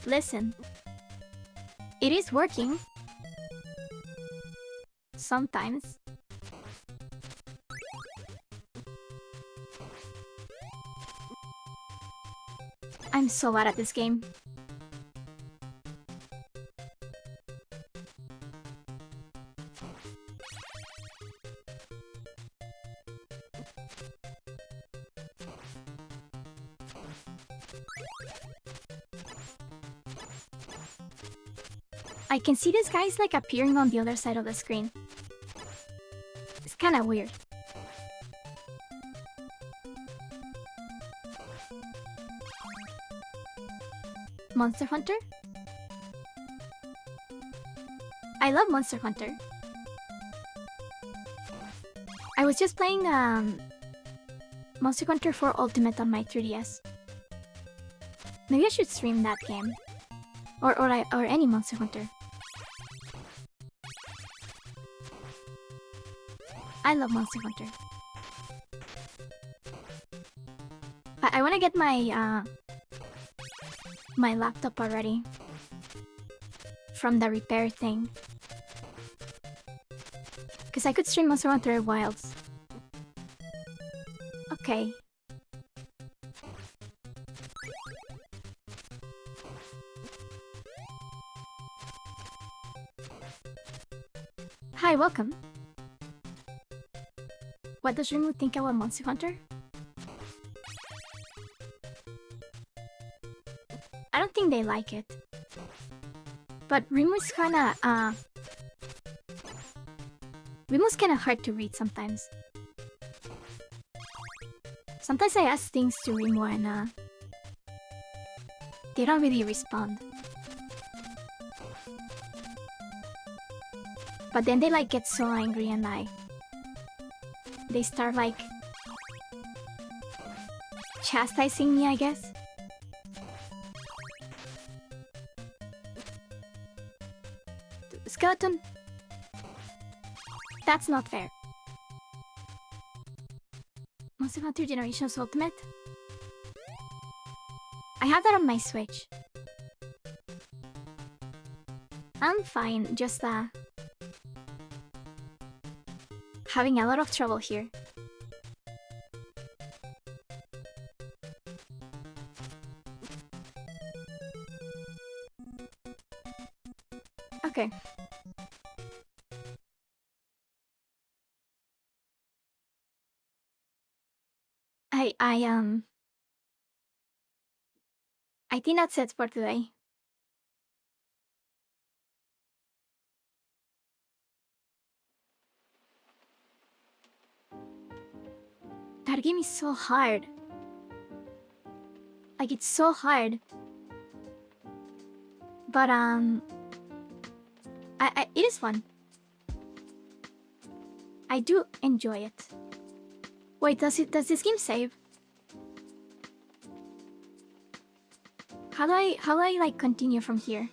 Listen. It is working. Sometimes. I'm so bad at this game. I can see this guy's like appearing on the other side of the screen. It's kinda weird. Monster Hunter? I love Monster Hunter. I was just playing Monster Hunter 4 Ultimate on my 3DS. Maybe I should stream that game. Or any Monster Hunter. I love Monster Hunter. I wanna get my my laptop already from the repair thing, because I could stream Monster Hunter Wilds. Okay. Hi, welcome. What does Rimu think about Monster Hunter? I don't think they like it. But Rimu's kinda, Rimu's kinda hard to read sometimes. Sometimes I ask things to Rimu and, they don't really respond. But then they like get so angry and they start like chastising me, I guess. Skeleton. That's not fair. Monster Hunter Generations Ultimate? I have that on my Switch. I'm fine, just having a lot of trouble here. Okay. I think that's it for today. game is so hard. Like, it's so hard. But, it is fun. I do enjoy it. Wait, does this game save? How do I like continue from here?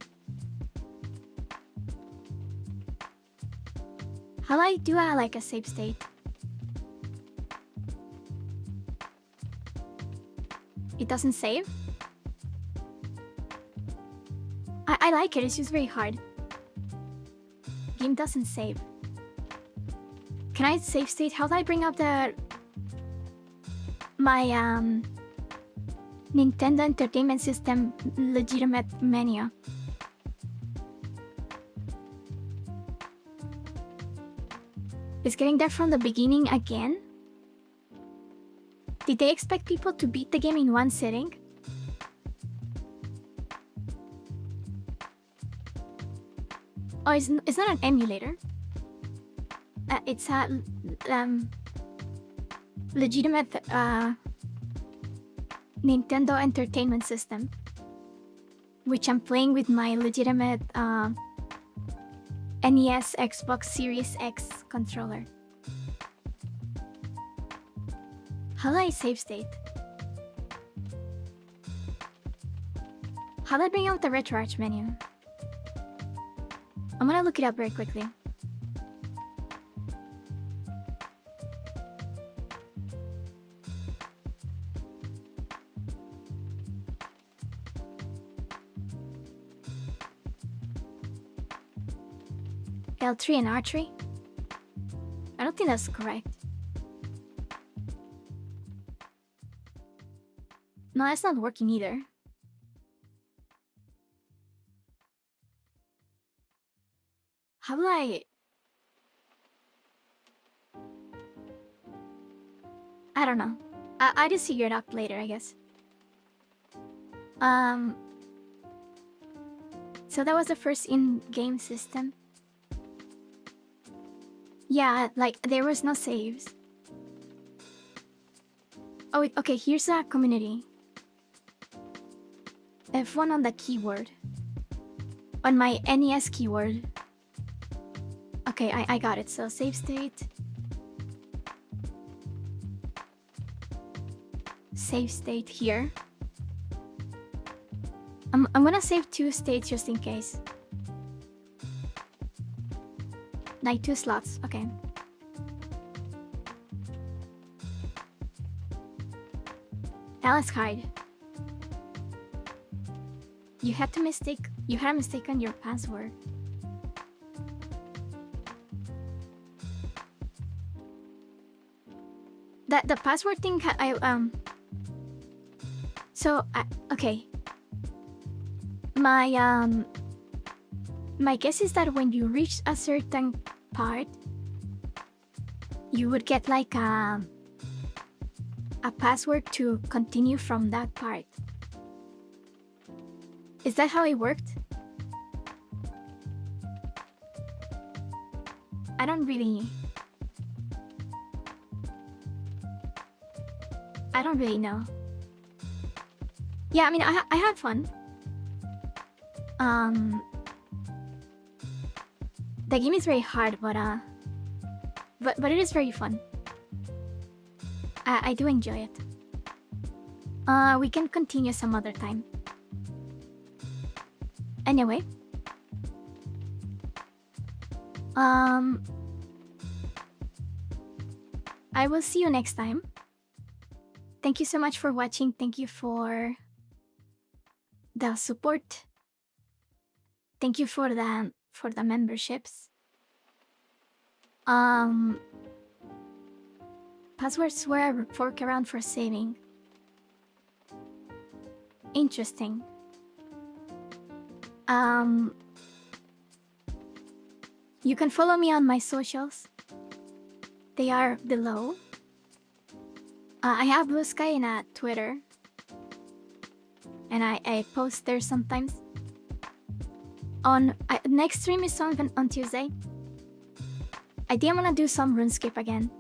How do I do like a save state? It doesn't save? I like it, it's just very hard. Game doesn't save. Can I save state? How do I bring up my Nintendo Entertainment System legitimate menu? Is getting there from the beginning again? Did they expect people to beat the game in one sitting? Oh, it's not an emulator. It's a legitimate Nintendo Entertainment System, which I'm playing with my legitimate NES Xbox Series X controller. How do I save state? How do I bring out the RetroArch menu? I'm gonna look it up very quickly. L3 and R3? I don't think that's correct. No, that's not working either. How do I don't know. I just figure it out later, I guess. So that was the first in-game system. Yeah, like, there was no saves. Oh, wait, okay, here's a community. F1 on the keyboard. On my NES keyboard. Okay, I got it. So, save state. Save state here. I'm gonna save 2 states just in case. Like 2 slots, okay. Alice hide. You had a mistake on your password. The password thing okay. My guess is that when you reach a certain part, you would get like a password to continue from that part. Is that how it worked? I don't really know. Yeah, I mean, I had fun. The game is very hard, but it is very fun. I do enjoy it. We can continue some other time. Anyway. I will see you next time. Thank you so much for watching. Thank you for the support. Thank you for the memberships. Passwords were a workaround for saving. Interesting. You can follow me on my socials. They are below. I have Blue Sky and Twitter. And I post there sometimes. Next stream is on Tuesday. I think I'm gonna do some RuneScape again.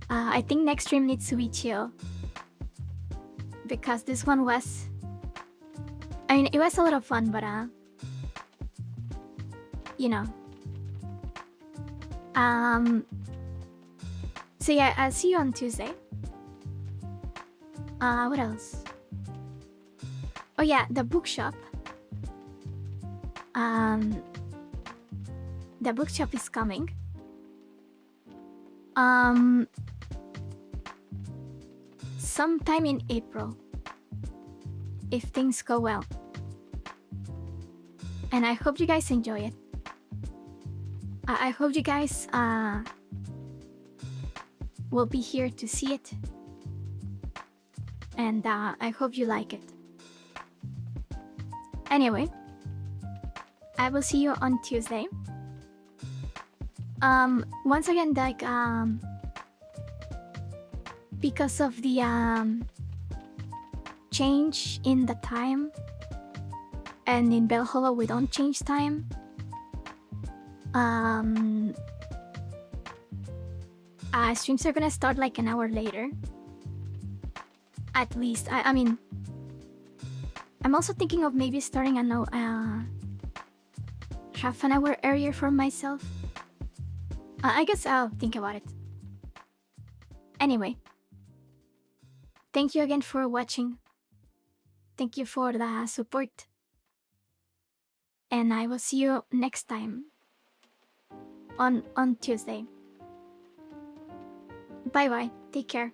I think next stream needs to be chill. Because this one was... I mean, it was a lot of fun, but you know. So yeah, I'll see you on Tuesday. What else? Oh yeah, the bookshop. The bookshop is coming. Sometime in April, if things go well. And I hope you guys enjoy it. I hope you guys will be here to see it. And I hope you like it. Anyway, I will see you on Tuesday. Once again, like, because of the change in the time, and in Bell Hollow we don't change time. Streams are gonna start like an hour later. At least, I mean, I'm also thinking of maybe starting half an hour earlier for myself. I guess I'll think about it. Anyway, thank you again for watching. Thank you for the support. And I will see you next time on Tuesday. Bye bye. Take care.